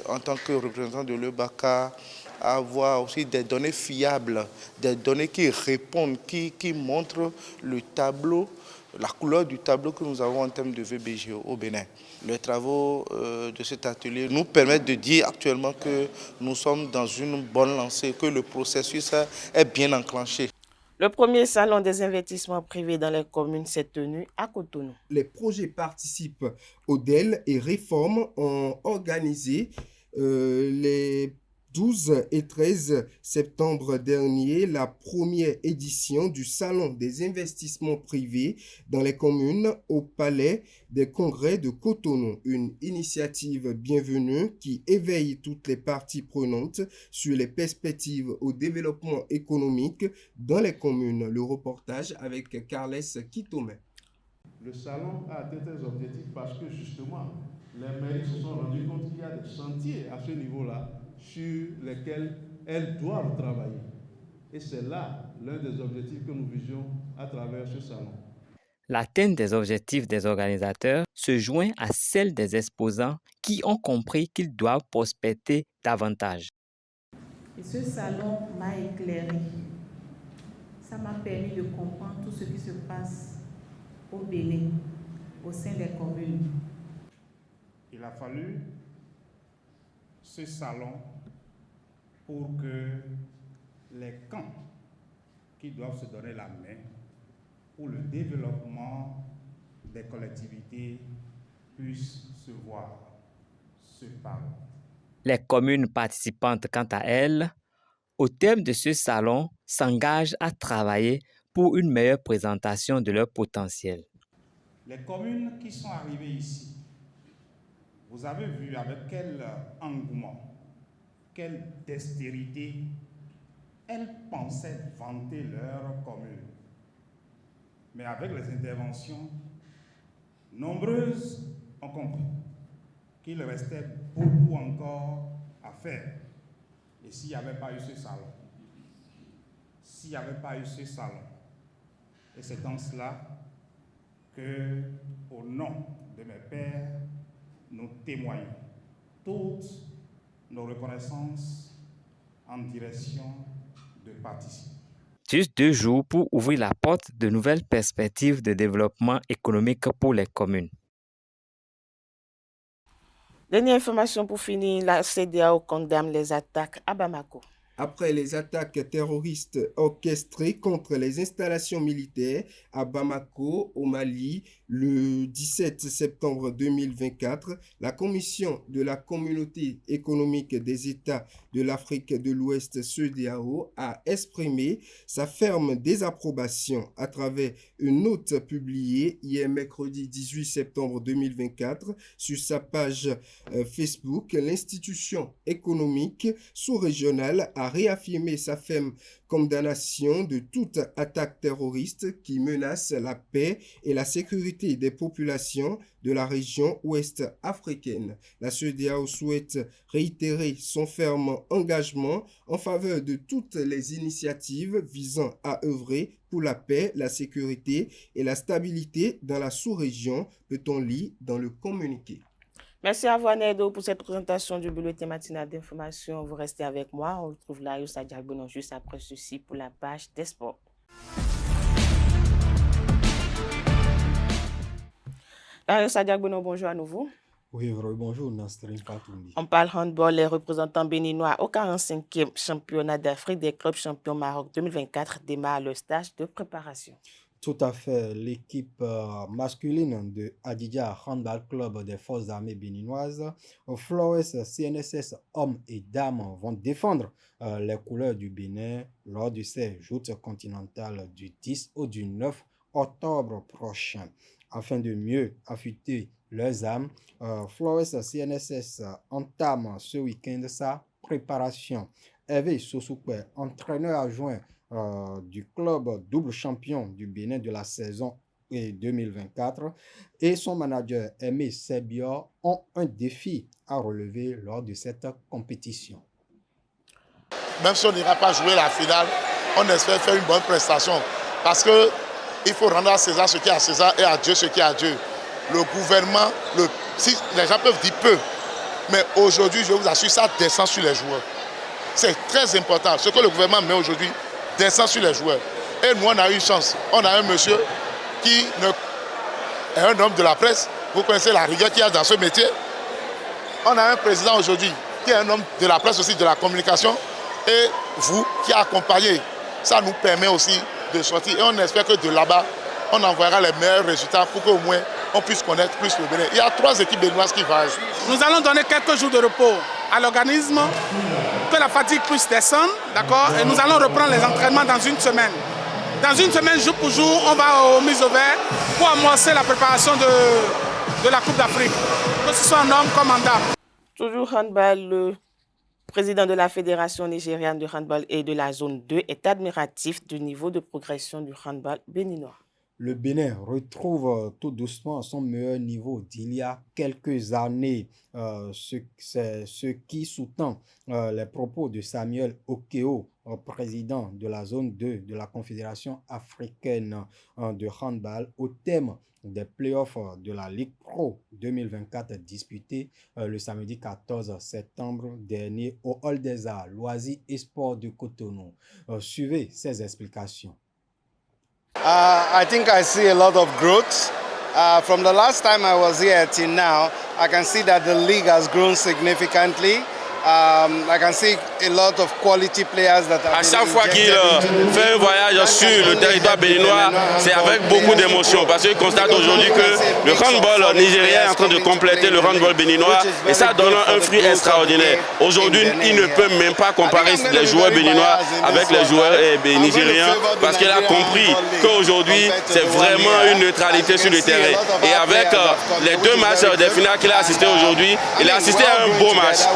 en tant que représentants de l'EBACA, à avoir aussi des données fiables, des données qui répondent, qui montrent le tableau, la couleur du tableau que nous avons en termes de VBG au Bénin. Les travaux de cet atelier nous permettent de dire actuellement que nous sommes dans une bonne lancée, que le processus est bien enclenché. Le premier salon des investissements privés dans les communes s'est tenu à Cotonou. Les projets participent aux DEL et réformes ont organisé les 12 et 13 septembre dernier la première édition du Salon des investissements privés dans les communes au Palais des Congrès de Cotonou. Une initiative bienvenue qui éveille toutes les parties prenantes sur les perspectives au développement économique dans les communes. Le reportage avec Carles Kitome. Le salon a atteint ses objectifs parce que justement, les mairies se sont rendues compte qu'il y a des chantiers à ce niveau-là sur lesquels elles doivent travailler. Et c'est là l'un des objectifs que nous visions à travers ce salon. L'atteinte des objectifs des organisateurs se joint à celle des exposants qui ont compris qu'ils doivent prospecter davantage. Et ce salon m'a éclairé. Ça m'a permis de comprendre tout ce qui se passe au Bénin, au sein des communes. Il a fallu ce salon pour que les camps qui doivent se donner la main pour le développement des collectivités puissent se voir, se parler. Les communes participantes, quant à elles, au terme de ce salon, s'engagent à travailler pour une meilleure présentation de leur potentiel. Les communes qui sont arrivées ici, vous avez vu avec quel engouement, quelle dextérité elles pensaient vanter leur commune. Mais avec les interventions, nombreuses ont compris qu'il restait beaucoup encore à faire. Et s'il n'y avait pas eu ce salon, et c'est dans cela que, au nom de mes pairs, nous témoignons toutes nos reconnaissances en direction de participer. Juste 2 jours pour ouvrir la porte de nouvelles perspectives de développement économique pour les communes. Dernière information pour finir, la CEDEAO condamne les attaques à Bamako. Après les attaques terroristes orchestrées contre les installations militaires à Bamako, au Mali, le 17 septembre 2024, la Commission de la Communauté économique des États de l'Afrique de l'Ouest, CEDEAO, a exprimé sa ferme désapprobation à travers une note publiée hier mercredi 18 septembre 2024 sur sa page Facebook. L'institution économique sous-régionale a réaffirmé sa ferme condamnation de toute attaque terroriste qui menace la paix et la sécurité des populations de la région ouest africaine. La CEDEAO souhaite réitérer son ferme engagement en faveur de toutes les initiatives visant à œuvrer pour la paix, la sécurité et la stabilité dans la sous-région, peut-on lire dans le communiqué. Merci à vous, Anedo, pour cette présentation du bulletin matinal d'information. Vous restez avec moi. On retrouve Larios Adiagbono juste après ceci pour la page des sports. Larios Adiagbono, bonjour à nouveau. Oui, bonjour, Nasrin Patoumi. On parle handball, les représentants béninois au 45e championnat d'Afrique des clubs champions Maroc 2024 démarrent le stage de préparation. Tout à fait. L'équipe masculine de Adidja Handball Club des Forces armées béninoises, Flores CNSS hommes et dames vont défendre les couleurs du Bénin lors de ces joutes continentales du 10 au du 9 octobre prochain. Afin de mieux affûter leurs âmes, Flores CNSS entame ce week-end sa préparation. Hervé Sosukwe, entraîneur adjoint du club double champion du Bénin de la saison 2024, et son manager Aimé Sebior ont un défi à relever lors de cette compétition. Même si on n'ira pas jouer la finale, on espère faire une bonne prestation parce qu'il faut rendre à César ce qui est à César et à Dieu ce qui est à Dieu. Le gouvernement, si les gens peuvent dire peu, mais aujourd'hui, je vous assure, ça descend sur les joueurs. C'est très important. Ce que le gouvernement met aujourd'hui descend sur les joueurs. Et nous, on a eu une chance. On a un monsieur qui est un homme de la presse. Vous connaissez la rigueur qu'il y a dans ce métier. On a un président aujourd'hui qui est un homme de la presse aussi, de la communication. Et vous qui accompagnez, ça nous permet aussi de sortir. Et on espère que de là-bas, on enverra les meilleurs résultats pour qu'au moins on puisse connaître plus le Bénin. Il y a 3 équipes béninoises qui vont. Nous allons donner quelques jours de repos à l'organisme, que la fatigue puisse descendre, d'accord? Et nous allons reprendre les entraînements dans une semaine. Dans une semaine, jour pour jour, on va aux mises au vert pour amorcer la préparation de la Coupe d'Afrique. Que ce soit en homme comme en dame. Toujours handball, le président de la Fédération nigériane de handball et de la zone 2 est admiratif du niveau de progression du handball béninois. Le Bénin retrouve tout doucement son meilleur niveau d'il y a quelques années, ce qui sous-tend les propos de Samuel Okeo, président de la zone 2 de la Confédération africaine de handball, au thème des playoffs de la Ligue Pro 2024 disputés le samedi 14 septembre dernier au Hall des Arts, Loisirs et Sports de Cotonou. Suivez ces explications. I think I see a lot of growth. From the last time I was here till now, I can see that the league has grown significantly. I can see a lot of quality players that à chaque fois qu'il fait un voyage sur le territoire béninois, c'est avec beaucoup d'émotion parce qu'il constate aujourd'hui que le handball nigérien est en train de compléter le handball béninois et ça donne un fruit extraordinaire. Aujourd'hui, il ne peut même pas comparer les joueurs béninois avec les joueurs nigériens parce qu'il a compris qu'aujourd'hui, c'est vraiment une neutralité sur le terrain. Et avec les 2 matchs des finales qu'il a assisté aujourd'hui, il a assisté à un beau match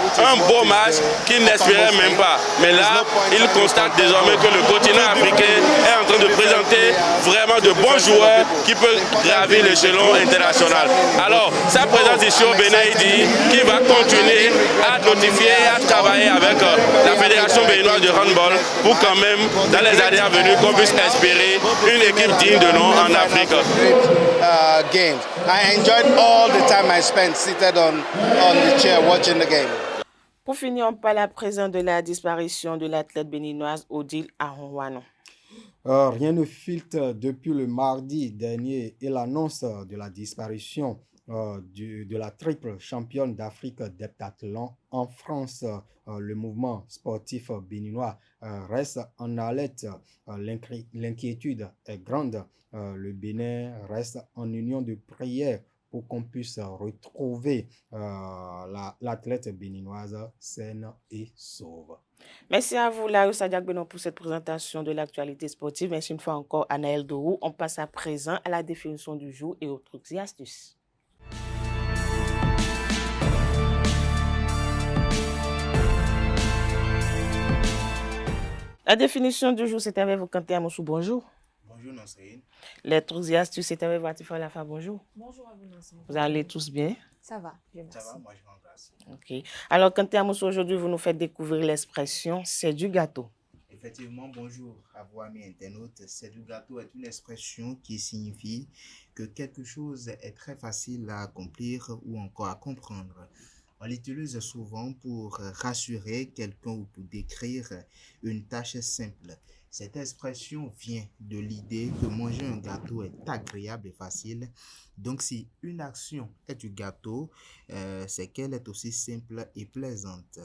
qu'il n'espérait même pas. Mais là, il constate désormais que le continent africain est en train de présenter vraiment de bons joueurs qui peuvent gravir l'échelon international. Alors, sa présence ici au Bénin, il dit qu'il va continuer à notifier et à travailler avec la Fédération béninoise de handball pour quand même, dans les années à venir, qu'on puisse espérer une équipe digne de nom en Afrique. Games. I enjoyed all the time I spent seated on the chair watching the game. Pour finir, on parle à présent de la disparition de l'athlète béninoise Odile Aronwano. Rien ne filtre depuis le mardi dernier et l'annonce de la disparition de la triple championne d'Afrique d'heptathlon en France. Le mouvement sportif béninois reste en alerte. L'inquiétude est grande. Le Bénin reste en union de prière pour qu'on puisse retrouver l'athlète béninoise saine et sauve. Merci à vous, Larios Adiagbono, pour cette présentation de l'actualité sportive. Merci une fois encore à Naël Dorou. On passe à présent à la définition du jour et aux trucs et astuces. La définition du jour, c'est avec vous, Kanté Amosou. Bonjour. Bonjour, Nasrin. Les trucs et astuces, c'est avec vous, Atifa Lafa. Bonjour. Bonjour à vous, Nasrin. Vous allez tous bien? Ça va, bien, merci. Ça va, moi je m'embrasse. Ok. Alors, Kanté Amosou, aujourd'hui, vous nous faites découvrir l'expression « c'est du gâteau ». Effectivement, bonjour à vous amis internautes. C'est du gâteau est une expression qui signifie que quelque chose est très facile à accomplir ou encore à comprendre. On l'utilise souvent pour rassurer quelqu'un ou pour décrire une tâche simple. Cette expression vient de l'idée que manger un gâteau est agréable et facile. Donc, si une action est du gâteau, c'est qu'elle est aussi simple et plaisante.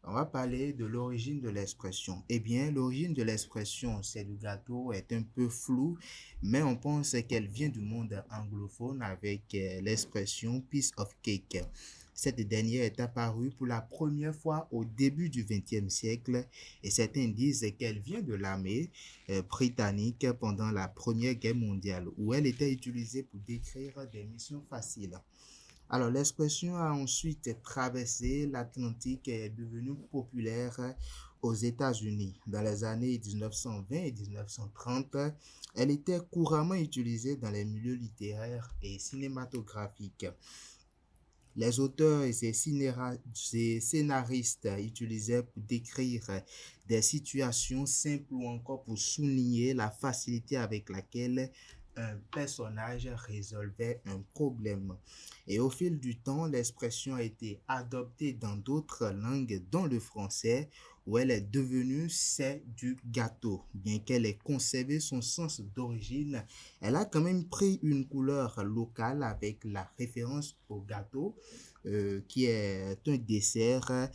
On va parler de l'origine de l'expression. Eh bien, l'origine de l'expression c'est du gâteau est un peu floue, mais on pense qu'elle vient du monde anglophone avec l'expression piece of cake. Cette dernière est apparue pour la première fois au début du XXe siècle et certains disent qu'elle vient de l'armée britannique pendant la Première Guerre mondiale où elle était utilisée pour décrire des missions faciles. Alors, l'expression a ensuite traversé l'Atlantique et est devenue populaire aux États-Unis. Dans les années 1920 et 1930, elle était couramment utilisée dans les milieux littéraires et cinématographiques. Les auteurs et ces scénaristes utilisaient pour décrire des situations simples ou encore pour souligner la facilité avec laquelle un personnage résolvait un problème. Et au fil du temps, l'expression a été adoptée dans d'autres langues, dont le français, où elle est devenue c'est du gâteau. Bien qu'elle ait conservé son sens d'origine, elle a quand même pris une couleur locale avec la référence au gâteau, qui est un dessert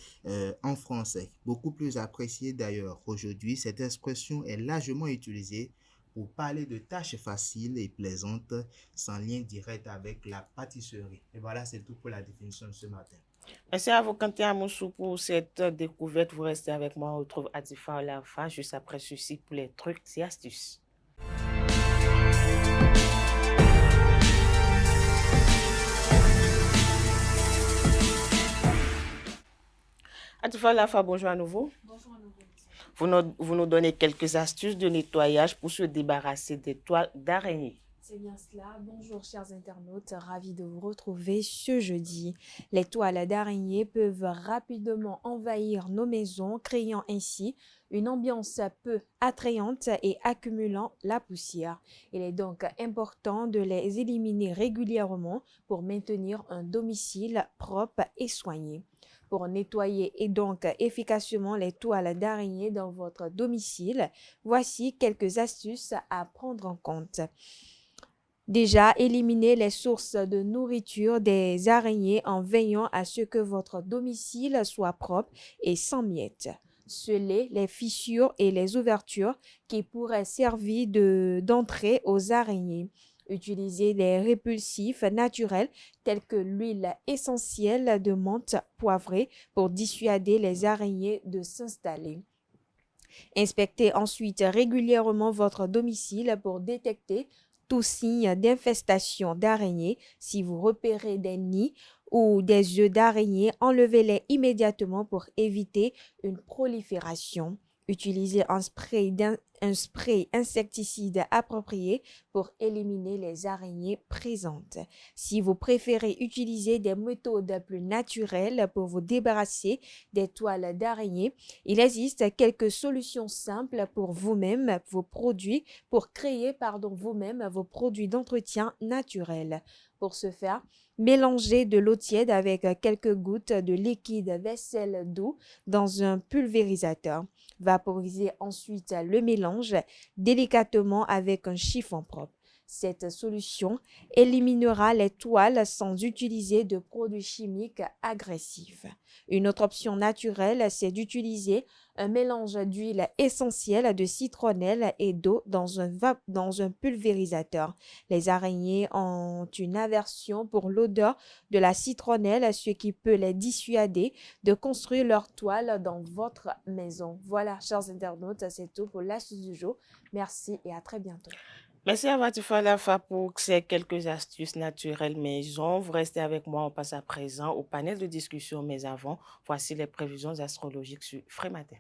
en français. Beaucoup plus apprécié d'ailleurs. Aujourd'hui, cette expression est largement utilisée pour parler de tâches faciles et plaisantes sans lien direct avec la pâtisserie. Et voilà, c'est tout pour la définition de ce matin. Merci à vous, Quentin Amoussou, pour cette découverte. Vous restez avec moi. On retrouve Atifa Olafa juste après ceci pour les trucs et astuces. Atifa Olafa, bonjour à nouveau. Bonjour à nouveau. Vous nous donnez quelques astuces de nettoyage pour se débarrasser des toiles d'araignée. C'est bien cela. Bonjour chers internautes, ravi de vous retrouver ce jeudi. Les toiles d'araignée peuvent rapidement envahir nos maisons, créant ainsi une ambiance peu attrayante et accumulant la poussière. Il est donc important de les éliminer régulièrement pour maintenir un domicile propre et soigné. Pour nettoyer et donc efficacement les toiles d'araignée dans votre domicile, voici quelques astuces à prendre en compte. Déjà, éliminez les sources de nourriture des araignées en veillant à ce que votre domicile soit propre et sans miettes. Scellez les fissures et les ouvertures qui pourraient servir d'entrée aux araignées. Utilisez des répulsifs naturels tels que l'huile essentielle de menthe poivrée pour dissuader les araignées de s'installer. Inspectez ensuite régulièrement votre domicile pour détecter tout signe d'infestation d'araignées. Si vous repérez des nids ou des œufs d'araignée, enlevez-les immédiatement pour éviter une prolifération. Utilisez un spray insecticide approprié pour éliminer les araignées présentes. Si vous préférez utiliser des méthodes plus naturelles pour vous débarrasser des toiles d'araignée, il existe quelques solutions simples pour vous-même, créer vous-même vos produits d'entretien naturels. Pour ce faire, mélangez de l'eau tiède avec quelques gouttes de liquide vaisselle doux dans un pulvérisateur. Vaporisez ensuite le mélange délicatement avec un chiffon propre. Cette solution éliminera les toiles sans utiliser de produits chimiques agressifs. Une autre option naturelle, c'est d'utiliser un mélange d'huile essentielle de citronnelle et d'eau dans un pulvérisateur. Les araignées ont une aversion pour l'odeur de la citronnelle, ce qui peut les dissuader de construire leur toile dans votre maison. Voilà, chers internautes, c'est tout pour l'astuce du jour. Merci et à très bientôt. Merci à Atifa Olafa pour ces quelques astuces naturelles maison. Vous restez avec moi, on passe à présent au panel de discussion, mais avant, voici les prévisions astrologiques sur Frématin.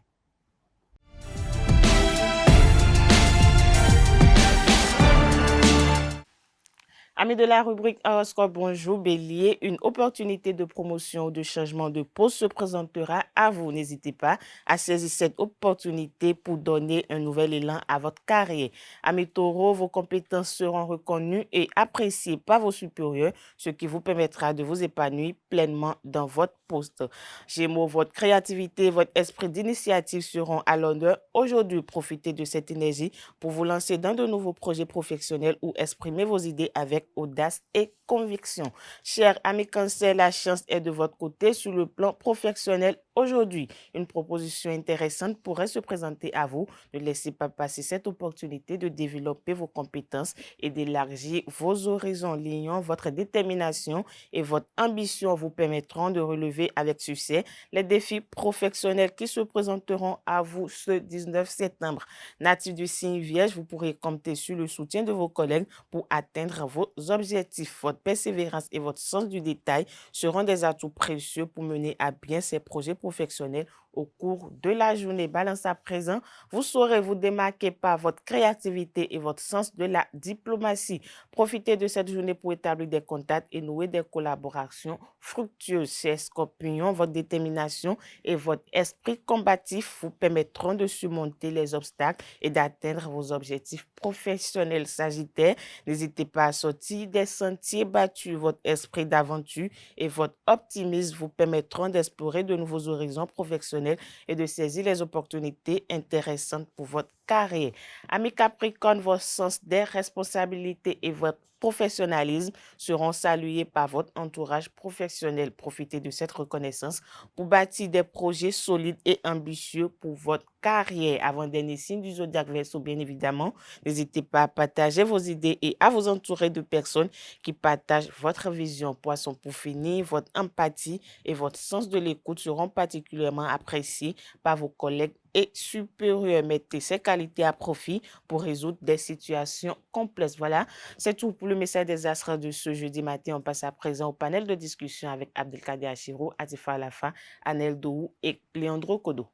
Amis de la rubrique Horoscope, bonjour Bélier. Une opportunité de promotion ou de changement de poste se présentera à vous. N'hésitez pas à saisir cette opportunité pour donner un nouvel élan à votre carrière. Amis Taureau, vos compétences seront reconnues et appréciées par vos supérieurs, ce qui vous permettra de vous épanouir pleinement dans votre poste. Gémeaux, votre créativité et votre esprit d'initiative seront à l'honneur aujourd'hui. Profitez de cette énergie pour vous lancer dans de nouveaux projets professionnels ou exprimer vos idées avec audace et conviction. Chers amis Cancer, la chance est de votre côté sur le plan professionnel aujourd'hui. Une proposition intéressante pourrait se présenter à vous. Ne laissez pas passer cette opportunité de développer vos compétences et d'élargir vos horizons. Lion, votre détermination et votre ambition vous permettront de relever avec succès les défis professionnels qui se présenteront à vous ce 19 septembre. Natif du signe Vierge, vous pourrez compter sur le soutien de vos collègues pour atteindre vos objectifs. Votre persévérance et votre sens du détail seront des atouts précieux pour mener à bien ces projets professionnels au cours de la journée. Balance à présent, vous saurez vous démarquer par votre créativité et votre sens de la diplomatie. Profitez de cette journée pour établir des contacts et nouer des collaborations fructueuses. Chers Scorpions, votre détermination et votre esprit combatif vous permettront de surmonter les obstacles et d'atteindre vos objectifs professionnels. Sagittaire, n'hésitez pas à sortir des sentiers battus. Votre esprit d'aventure et votre optimisme vous permettront d'explorer de nouveaux horizons professionnels et de saisir les opportunités intéressantes pour votre carrière. Amis Capricorne, votre sens des responsabilités et votre professionnalisme seront salués par votre entourage professionnel. Profitez de cette reconnaissance pour bâtir des projets solides et ambitieux pour votre carrière. Avant-dernier signe du zodiaque Verseau, bien évidemment, n'hésitez pas à partager vos idées et à vous entourer de personnes qui partagent votre vision. Poisson, pour finir, votre empathie et votre sens de l'écoute seront particulièrement appréciés par vos collègues et supérieurs. Mettez ces qualités à profit pour résoudre des situations complexes. Voilà, c'est tout pour le message des astres de ce jeudi matin. On passe à présent au panel de discussion avec Abdelkader Achiro, Atifa Alafa, Anel Dohou et Leandro Kodo.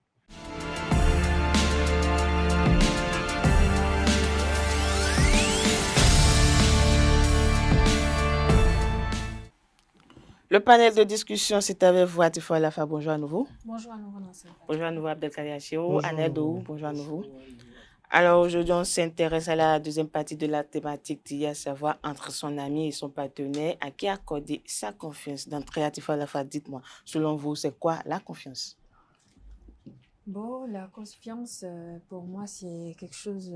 Le panel de discussion, c'est avec vous, Atifa Alafa. Bonjour à nouveau. Bonjour à nouveau, Nancy. Bonjour à nouveau, Abdelkader Achiro, Anel Dohou. Bonjour à nouveau. Alors aujourd'hui, on s'intéresse à la deuxième partie de la thématique d'hier, à savoir entre son ami et son partenaire, à qui accorder sa confiance. D'entrée, Atifa Alafa, dites-moi, selon vous, c'est quoi la confiance? Bon, la confiance, pour moi, c'est quelque chose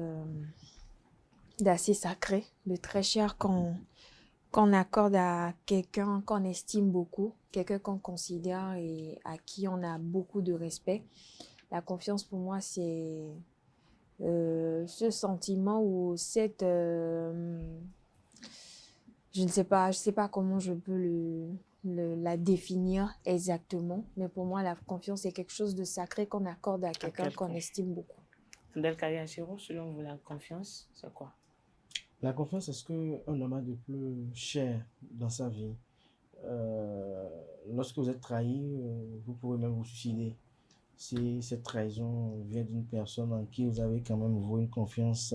d'assez sacré, de très cher qu'on accorde à quelqu'un qu'on estime beaucoup, quelqu'un qu'on considère et à qui on a beaucoup de respect. La confiance, pour moi, c'est ce sentiment ou cette... je ne sais pas comment je peux la définir exactement, mais pour moi, la confiance, c'est quelque chose de sacré qu'on accorde à quelqu'un qu'on estime beaucoup. Abdelkader Achiro, selon vous, la confiance, c'est quoi? La confiance, c'est ce qu'un homme a de plus cher dans sa vie. Lorsque vous êtes trahi, vous pouvez même vous suicider. Si cette trahison vient d'une personne en qui vous avez quand même voué une confiance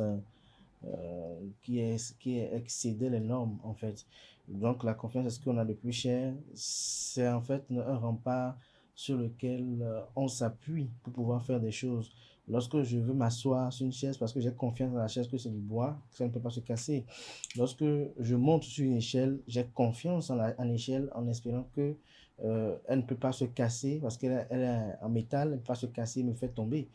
qui est excédé les normes, en fait. Donc la confiance, c'est ce qu'on a de plus cher. C'est en fait un rempart sur lequel on s'appuie pour pouvoir faire des choses. Lorsque je veux m'asseoir sur une chaise parce que j'ai confiance dans la chaise que c'est du bois, que ça ne peut pas se casser. Lorsque je monte sur une échelle, j'ai confiance en l'échelle en espérant que elle ne peut pas se casser parce qu'elle est en métal, elle ne peut pas se casser et me fait tomber.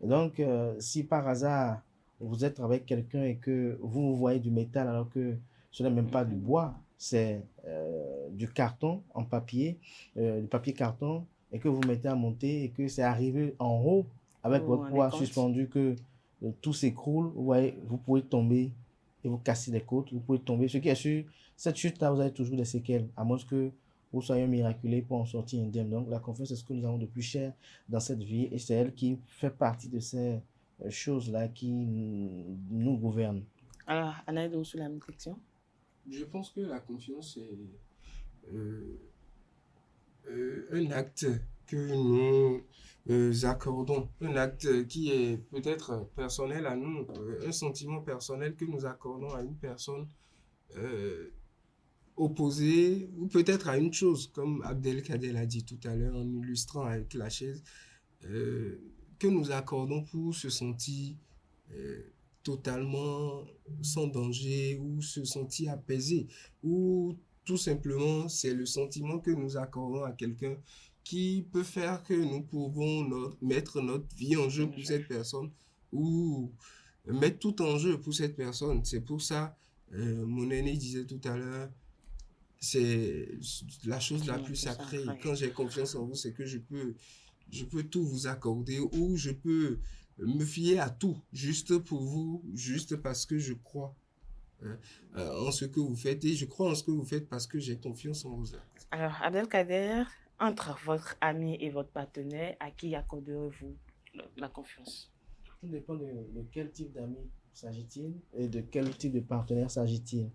Et donc, si par hasard, vous êtes avec quelqu'un et que vous voyez du métal alors que ce n'est même pas du bois, c'est du carton en papier, du papier carton, et que vous mettez à monter et que c'est arrivé en haut avec votre poids suspendu, que tout s'écroule, vous voyez, vous pouvez tomber et vous casser les côtes, vous pouvez tomber. Ce qui est sûr, cette chute-là, vous avez toujours des séquelles, à moins que vous soyez miraculé pour en sortir indemne. Donc la confiance, c'est ce que nous avons de plus cher dans cette vie et c'est elle qui fait partie de ces choses-là qui nous gouvernent. Alors, Anna, sur la même question. Je pense que la confiance est un acte que nous accordons, un acte qui est peut-être personnel à nous, un sentiment personnel que nous accordons à une personne opposé ou peut-être à une chose, comme Abdelkader l'a dit tout à l'heure en illustrant avec la chaise, que nous accordons pour se sentir totalement sans danger ou se sentir apaisé, ou tout simplement c'est le sentiment que nous accordons à quelqu'un qui peut faire que nous pouvons mettre notre vie en jeu pour cette personne ou mettre tout en jeu pour cette personne. C'est pour ça, mon aîné disait tout à l'heure, c'est la chose la plus sacrée. Quand j'ai confiance en vous, c'est que je peux tout vous accorder ou je peux me fier à tout juste pour vous, juste parce que je crois en ce que vous faites et je crois en ce que vous faites parce que j'ai confiance en vous. Alors, Abdelkader, entre votre ami et votre partenaire, à qui accorderez-vous la confiance? Tout dépend de quel type d'amis s'agit-il et de quel type de partenaire s'agit-il.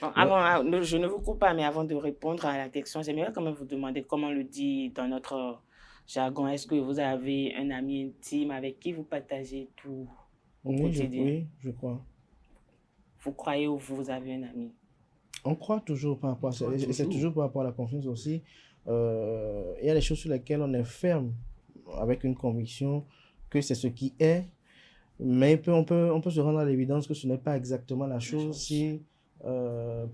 Bon, je ne vous coupe pas, mais avant de répondre à la question, j'aimerais quand même vous demander comment on le dit dans notre jargon. Est-ce que vous avez un ami intime avec qui vous partagez tout au quotidien? Oui, je crois. Vous croyez ou vous avez un ami? On croit toujours par rapport à ça. C'est toujours par rapport à la confiance aussi. Il y a des choses sur lesquelles on est ferme avec une conviction que c'est ce qui est, mais on peut se rendre à l'évidence que ce n'est pas exactement la chose si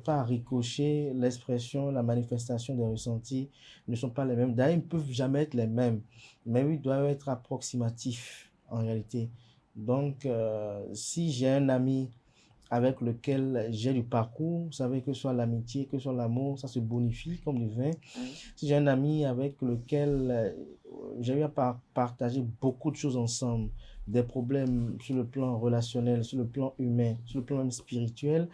par ricochet, l'expression, la manifestation des ressentis ne sont pas les mêmes. D'ailleurs, ils ne peuvent jamais être les mêmes, mais ils doivent être approximatifs en réalité. Donc, si j'ai un ami avec lequel j'ai du parcours, vous savez, que ce soit l'amitié, que ce soit l'amour, ça se bonifie comme du vin. Si j'ai un ami avec lequel j'ai eu à partager beaucoup de choses ensemble, des problèmes sur le plan relationnel, sur le plan humain, sur le plan même spirituel,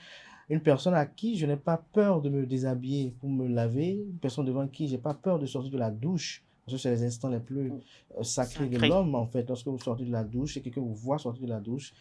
une personne à qui je n'ai pas peur de me déshabiller pour me laver, une personne devant qui je n'ai pas peur de sortir de la douche, parce que c'est les instants les plus sacrés de l'homme, en fait. Lorsque vous sortez de la douche, et quelqu'un vous voit sortir de la douche,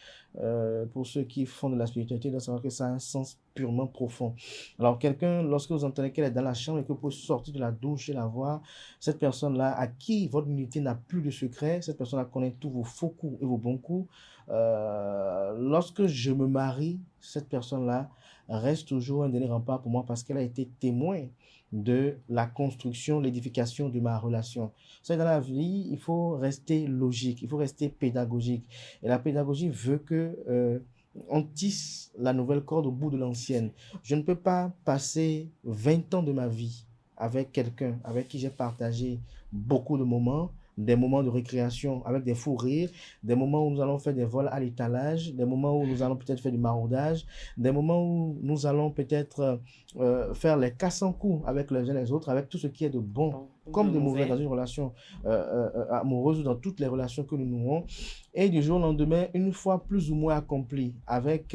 pour ceux qui font de la spiritualité, ils doivent savoir que ça a un sens purement profond. Alors, quelqu'un, lorsque vous entendez qu'elle est dans la chambre et que vous pouvez sortir de la douche et la voir, cette personne-là, à qui votre unité n'a plus de secret, cette personne-là connaît tous vos faux coups et vos bons coups. Lorsque je me marie, cette personne-là reste toujours un dernier rempart pour moi parce qu'elle a été témoin de la construction, l'édification de ma relation. Ça, dans la vie, il faut rester logique, il faut rester pédagogique. Et la pédagogie veut que on tisse la nouvelle corde au bout de l'ancienne. Je ne peux pas passer 20 ans de ma vie avec quelqu'un avec qui j'ai partagé beaucoup de moments, des moments de récréation avec des fous rires, des moments où nous allons faire des vols à l'étalage, des moments où nous allons peut-être faire du maraudage, des moments où nous allons peut-être faire les casses en coups avec les uns et les autres, avec tout ce qui est de bon comme de mauvais dans une relation amoureuse ou dans toutes les relations que nous nouons. Et du jour au lendemain, une fois plus ou moins accompli, avec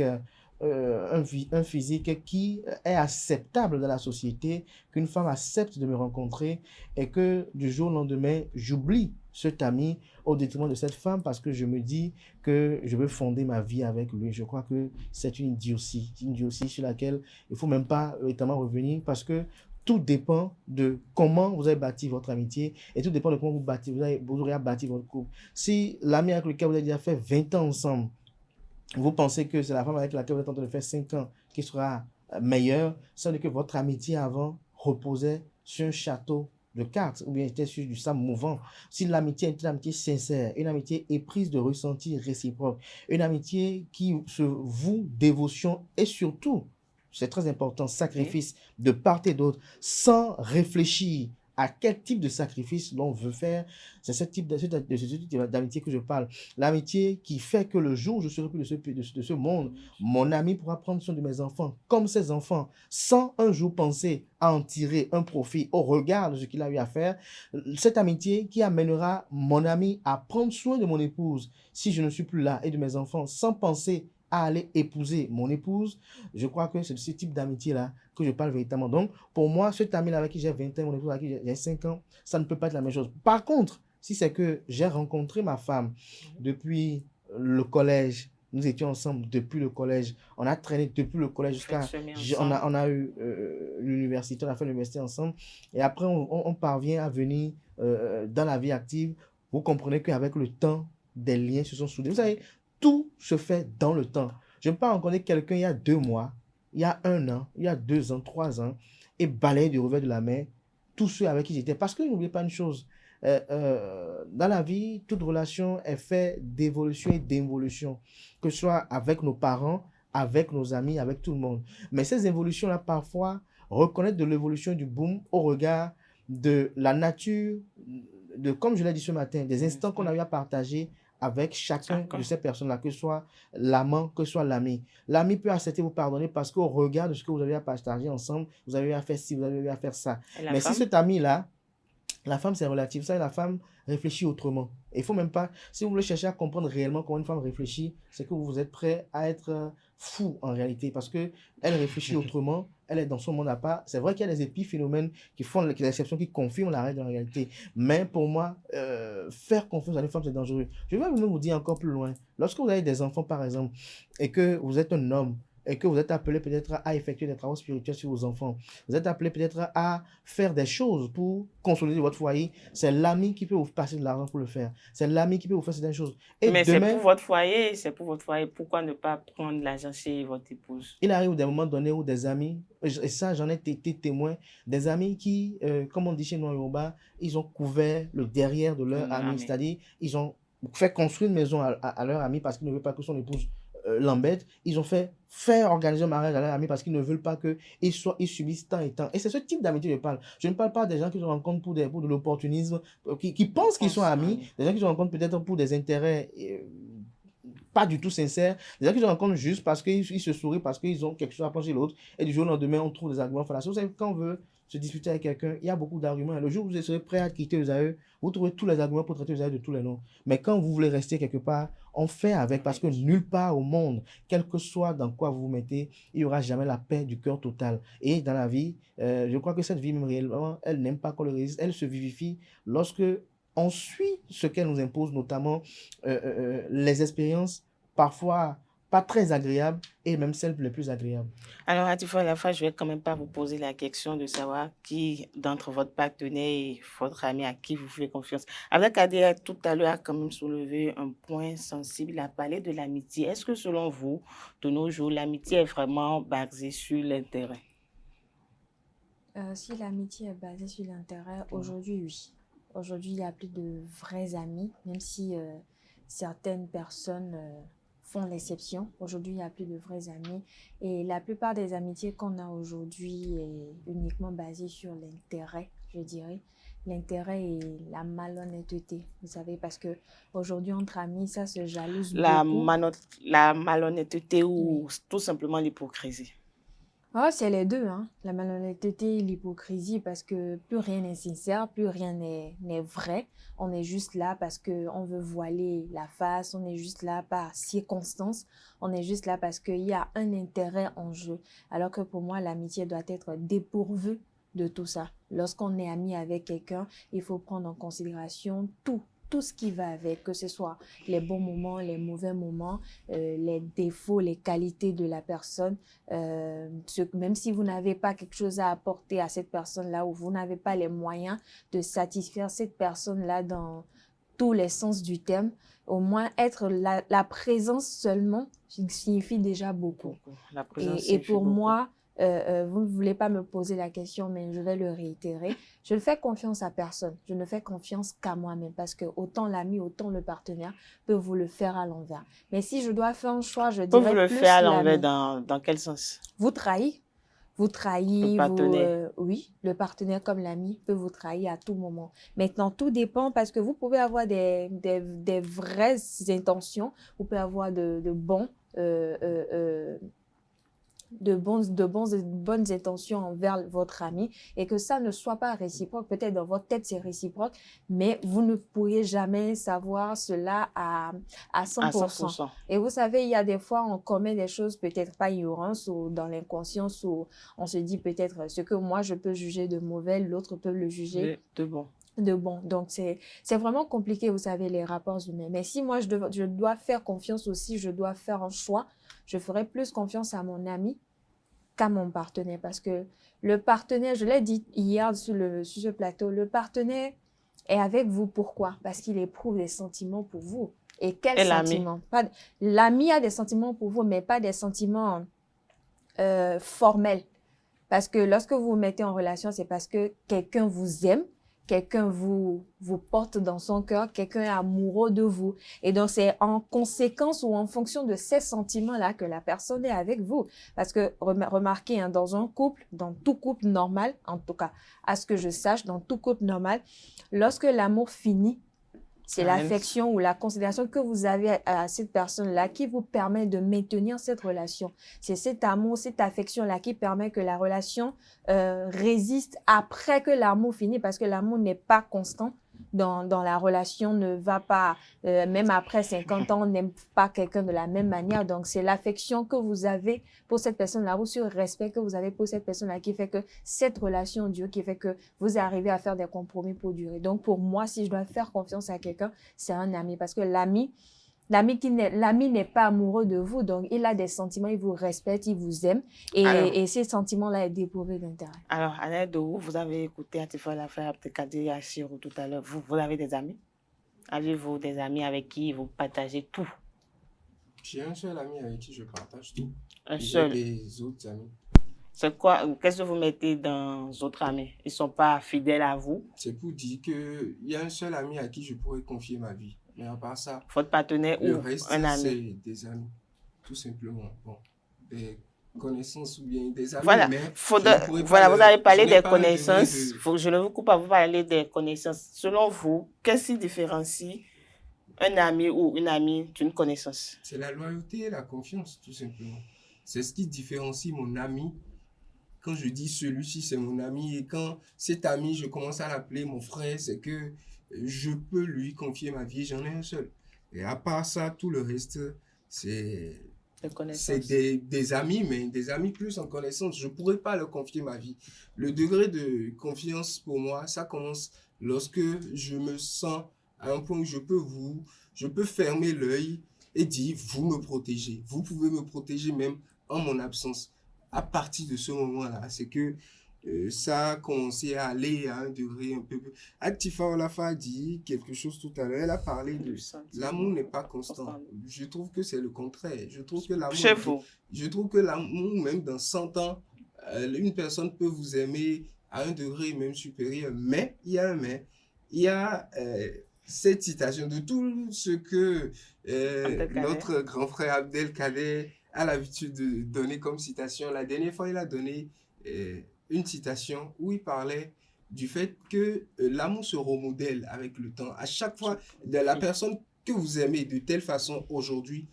un physique qui est acceptable dans la société, qu'une femme accepte de me rencontrer et que du jour au lendemain, j'oublie cet ami au détriment de cette femme parce que je me dis que je veux fonder ma vie avec lui. Je crois que c'est une idiotie sur laquelle il ne faut même pas éternellement revenir parce que tout dépend de comment vous avez bâti votre amitié et tout dépend de comment vous aurez bâti votre couple. Si l'ami avec lequel vous avez déjà fait 20 ans ensemble, vous pensez que c'est la femme avec laquelle vous êtes en train de faire 5 ans qui sera meilleure, ça veut dire que votre amitié avant reposait sur un château de cartes ou bien était sur du sable mouvant. Si l'amitié est une amitié sincère, une amitié éprise de ressentis réciproques, une amitié qui se voue dévotion et surtout, c'est très important, sacrifice de part et d'autre, sans réfléchir à quel type de sacrifice l'on veut faire, c'est ce type d'amitié que je parle. L'amitié qui fait que le jour où je serai plus de ce monde, mon ami pourra prendre soin de mes enfants comme ses enfants, sans un jour penser à en tirer un profit au regard de ce qu'il a eu à faire. Cette amitié qui amènera mon ami à prendre soin de mon épouse si je ne suis plus là et de mes enfants, sans penser à aller épouser mon épouse, je crois que c'est de ce type d'amitié-là que je parle véritablement. Donc, pour moi, cet ami-là avec qui j'ai 20 ans, mon épouse avec qui j'ai 5 ans, ça ne peut pas être la même chose. Par contre, si c'est que j'ai rencontré ma femme depuis le collège, nous étions ensemble depuis le collège, on a traîné depuis le collège jusqu'à... On a eu l'université, on a fait l'université ensemble, et après on parvient à venir dans la vie active. Vous comprenez qu'avec le temps, des liens se sont soudés. Vous savez, tout se fait dans le temps. Je ne peux pas rencontrer quelqu'un il y a 2 mois, il y a 1 an, il y a 2 ans, 3 ans. et balayer du revers de la main tous ceux avec qui j'étais. Parce que n'oubliez pas une chose, dans la vie, toute relation est faite d'évolution et d'involution, que ce soit avec nos parents, avec nos amis, avec tout le monde. Mais ces évolutions-là, parfois, reconnaître de l'évolution du boom au regard de la nature, comme je l'ai dit ce matin, des instants qu'on a eu à partager avec chacun de ces personnes-là, que ce soit l'amant, que ce soit l'ami. L'ami peut accepter vous pardonner parce qu'au regard de ce que vous avez à partager ensemble, vous avez eu à faire ci, vous avez eu à faire ça. Mais si cet ami-là, la femme, c'est relatif. Ça, la femme réfléchit autrement. Il faut même pas... Si vous voulez chercher à comprendre réellement comment une femme réfléchit, c'est que vous êtes prêt à être fou en réalité. Parce qu'elle réfléchit autrement. Elle est dans son monde à part. C'est vrai qu'il y a des épiphénomènes qui font des exceptions, qui confirment la règle en réalité. Mais pour moi, faire confiance à une femme, c'est dangereux. Je vais même vous dire encore plus loin. Lorsque vous avez des enfants, par exemple, et que vous êtes un homme, et que vous êtes appelé peut-être à effectuer des travaux spirituels sur vos enfants, vous êtes appelé peut-être à faire des choses pour consolider votre foyer, c'est l'ami qui peut vous passer de l'argent pour le faire. C'est l'ami qui peut vous faire certaines choses. Et mais demain, c'est pour votre foyer, c'est pour votre foyer. Pourquoi ne pas prendre l'argent chez votre épouse? Il arrive des moments donnés où des amis, et ça j'en ai été témoin, des amis qui, comme on dit chez nous en Yoruba, ils ont couvert le derrière de leur ami. C'est-à-dire, ils ont fait construire une maison à leur ami parce qu'ils ne veulent pas que son épouse l'embête. Ils ont fait faire organiser un mariage à leur ami parce qu'ils ne veulent pas qu'ils subissent tant et tant. Et c'est ce type d'amitié que je parle. Je ne parle pas des gens qui se rencontrent pour de l'opportunisme, qui pensent qu'ils sont amis, des gens qui se rencontrent peut-être pour des intérêts pas du tout sincères, des gens qui se rencontrent juste parce qu'ils se sourient, parce qu'ils ont quelque chose à penser l'autre, et du jour au lendemain, on trouve des arguments fallacieux. Vous savez, quand on veut se disputer avec quelqu'un, il y a beaucoup d'arguments. Le jour où vous serez prêt à quitter Esaü, vous trouvez tous les arguments pour traiter Esaü de tous les noms. Mais quand vous voulez rester quelque part, on fait avec, parce que nulle part au monde, quel que soit dans quoi vous vous mettez, il n'y aura jamais la paix du cœur total. Et dans la vie, je crois que cette vie, même réellement, elle n'aime pas qu'on le résiste, elle se vivifie lorsque on suit ce qu'elle nous impose, notamment les expériences parfois pas très agréables et même celles les plus agréables. Alors, à la fois, je vais quand même pas vous poser la question de savoir qui d'entre votre partenaire et votre ami à qui vous faites confiance. Avec Adéa, tout à l'heure, a quand même soulevé un point sensible, il a parlé de l'amitié. Est-ce que selon vous, de nos jours, l'amitié est vraiment basée sur l'intérêt? Si l'amitié est basée sur l'intérêt, aujourd'hui, oui. Aujourd'hui, il n'y a plus de vrais amis, même si certaines personnes font l'exception. Aujourd'hui, il n'y a plus de vrais amis. Et la plupart des amitiés qu'on a aujourd'hui est uniquement basée sur l'intérêt, je dirais. L'intérêt et la malhonnêteté, vous savez, parce qu'aujourd'hui, entre amis, ça se jalouse beaucoup. La malhonnêteté ou tout simplement l'hypocrisie? Oh, c'est les deux, hein. La malhonnêteté et l'hypocrisie, parce que plus rien n'est sincère, plus rien n'est vrai. On est juste là parce qu'on veut voiler la face, on est juste là par circonstance, on est juste là parce qu'il y a un intérêt en jeu. Alors que pour moi, l'amitié doit être dépourvue de tout ça. Lorsqu'on est ami avec quelqu'un, il faut prendre en considération tout ce qui va avec, que ce soit les bons moments, les mauvais moments, les défauts, les qualités de la personne. Même si vous n'avez pas quelque chose à apporter à cette personne-là ou vous n'avez pas les moyens de satisfaire cette personne-là dans tous les sens du terme, au moins être la présence seulement signifie déjà beaucoup. La présence et pour beaucoup. moi, vous ne voulez pas me poser la question, mais je vais le réitérer. Je ne fais confiance à personne. Je ne fais confiance qu'à moi-même parce que autant l'ami, autant le partenaire peut vous le faire à l'envers. Mais si je dois faire un choix, je dirais vous le plus faire à l'ami. l'envers dans quel sens? Vous trahissez. Vous trahissez, le partenaire. oui, le partenaire comme l'ami peut vous trahir à tout moment. Maintenant, tout dépend parce que vous pouvez avoir des vraies intentions, vous pouvez avoir de bonnes intentions envers votre ami et que ça ne soit pas réciproque. Peut-être dans votre tête, c'est réciproque, mais vous ne pourriez jamais savoir cela à 100%. Et vous savez, il y a des fois, on commet des choses peut-être par ignorance ou dans l'inconscience où on se dit peut-être ce que moi, je peux juger de mauvais, l'autre peut le juger de bon. Donc, c'est vraiment compliqué, vous savez, les rapports humains. Mais si moi, je dois faire confiance aussi, je dois faire un choix, je ferai plus confiance à mon ami qu'à mon partenaire. Parce que le partenaire, je l'ai dit hier sur ce plateau, le partenaire est avec vous. Pourquoi? Parce qu'il éprouve des sentiments pour vous. Et quels sentiments? L'ami a des sentiments pour vous, mais pas des sentiments formels. Parce que lorsque vous vous mettez en relation, c'est parce que quelqu'un vous aime, quelqu'un vous porte dans son cœur, quelqu'un est amoureux de vous. Et donc, c'est en conséquence ou en fonction de ces sentiments-là que la personne est avec vous. Parce que, remarquez, hein, dans un couple, dans tout couple normal, en tout cas, à ce que je sache, dans tout couple normal, lorsque l'amour finit, c'est l'affection ou la considération que vous avez à cette personne-là qui vous permet de maintenir cette relation. C'est cet amour, cette affection-là qui permet que la relation résiste après que l'amour finit, parce que l'amour n'est pas constant dans la relation, ne va pas, même après 50 ans, on n'aime pas quelqu'un de la même manière. Donc, c'est l'affection que vous avez pour cette personne-là, ou ce respect que vous avez pour cette personne-là qui fait que cette relation dure, qui fait que vous arrivez à faire des compromis pour durer. Donc, pour moi, si je dois faire confiance à quelqu'un, c'est un ami, parce que l'ami n'est pas amoureux de vous, donc il a des sentiments, il vous respecte, il vous aime, et ces sentiments-là est dépourvu d'intérêt. Alors, Annette Dorou, vous avez écouté Atifa Lafay Abdelkader Achirou tout à l'heure. Vous avez des amis? Avez-vous des amis avec qui vous partagez tout? J'ai un seul ami avec qui je partage tout. Un seul? J'ai des autres amis. C'est quoi? Qu'est-ce que vous mettez dans autres amis? Ils ne sont pas fidèles à vous? C'est pour dire qu'il y a un seul ami à qui je pourrais confier ma vie. Mais à part ça, votre partenaire ou un ami? C'est des amis, tout simplement. Bon, des connaissances ou bien des amis. Voilà, mais voilà, vous avez parlé des connaissances. Je ne vous coupe pas, vous parlez des connaissances. Selon vous, qu'est-ce qui différencie un ami ou une amie d'une connaissance? C'est la loyauté et la confiance, tout simplement. C'est ce qui différencie mon ami. Quand je dis celui-ci, c'est mon ami. Et quand cet ami, je commence à l'appeler mon frère, c'est que je peux lui confier ma vie, j'en ai un seul. Et à part ça, tout le reste, c'est des amis, mais des amis plus en connaissance. Je ne pourrais pas leur confier ma vie. Le degré de confiance pour moi, ça commence lorsque je me sens à un point où je peux fermer l'œil et dire, vous me protégez. Vous pouvez me protéger même en mon absence. À partir de ce moment-là, c'est que ça a commencé à aller à un degré un peu... Atifa Lafay a dit quelque chose tout à l'heure. Elle a parlé de l'amour n'est pas constant. Je trouve que c'est le contraire. Je trouve que l'amour, même dans 100 ans, une personne peut vous aimer à un degré même supérieur. Mais, il y a un mais. Il y a cette citation de tout ce que notre grand frère Abdelkader a l'habitude de donner comme citation. La dernière fois, il a donné... une citation où il parlait du fait que l'amour se remodèle avec le temps. À chaque fois, de la personne que vous aimez de telle façon aujourd'hui,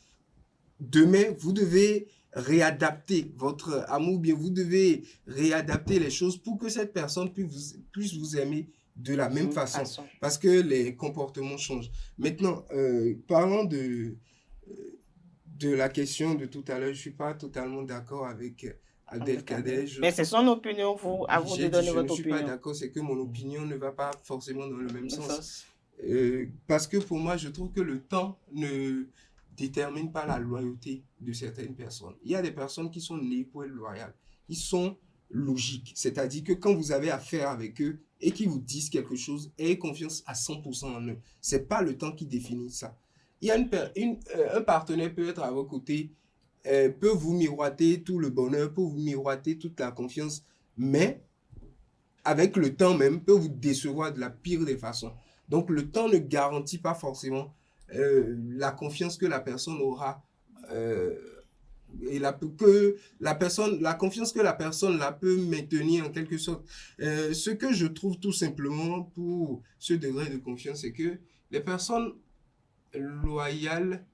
demain, vous devez réadapter votre amour, bien vous devez réadapter les choses pour que cette personne puisse vous aimer de la même façon. Parce que les comportements changent. Maintenant, parlons de la question de tout à l'heure, je ne suis pas totalement d'accord avec... Abdelkader. Mais c'est son opinion, à vous de donner votre opinion. Je ne suis pas d'accord, c'est que mon opinion ne va pas forcément dans le même sens. Parce que pour moi, je trouve que le temps ne détermine pas la loyauté de certaines personnes. Il y a des personnes qui sont nées pour être loyales. Ils sont logiques. C'est-à-dire que quand vous avez affaire avec eux et qu'ils vous disent quelque chose, ayez confiance à 100% en eux. Ce n'est pas le temps qui définit ça. Il y a un partenaire peut être à vos côtés, peut vous miroiter tout le bonheur, peut vous miroiter toute la confiance, mais avec le temps même, peut vous décevoir de la pire des façons. Donc le temps ne garantit pas forcément la confiance que la personne aura et la confiance que la personne la peut maintenir en quelque sorte. Ce que je trouve tout simplement pour ce degré de confiance, c'est que les personnes loyales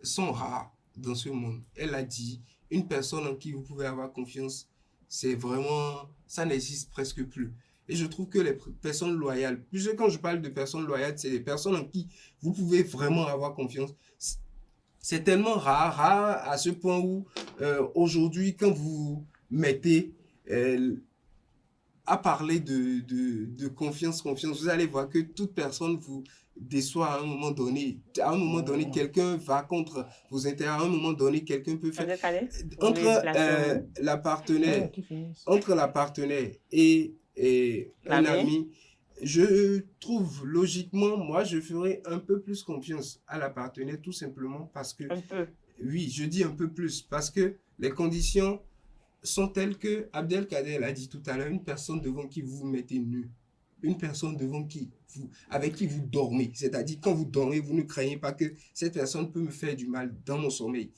sont rares dans ce monde. Elle a dit, une personne en qui vous pouvez avoir confiance, c'est vraiment, ça n'existe presque plus. Et je trouve que les personnes loyales, puisque quand je parle de personnes loyales, c'est des personnes en qui vous pouvez vraiment avoir confiance. C'est tellement rare à ce point où aujourd'hui, quand vous mettez à parler de confiance, vous allez voir que toute personne vous déçoit à un moment donné. À un moment donné, quelqu'un va contre vos intérêts. À un moment donné, quelqu'un peut faire... Entre la partenaire et un ami, je trouve logiquement, moi, je ferais un peu plus confiance à la partenaire, tout simplement parce que... Oui, je dis un peu plus, parce que les conditions sont telles que Abdelkader l'a dit tout à l'heure, une personne devant qui vous vous mettez nu, une personne avec qui vous dormez. C'est-à-dire, quand vous dormez, vous ne craignez pas que cette personne peut me faire du mal dans mon sommeil.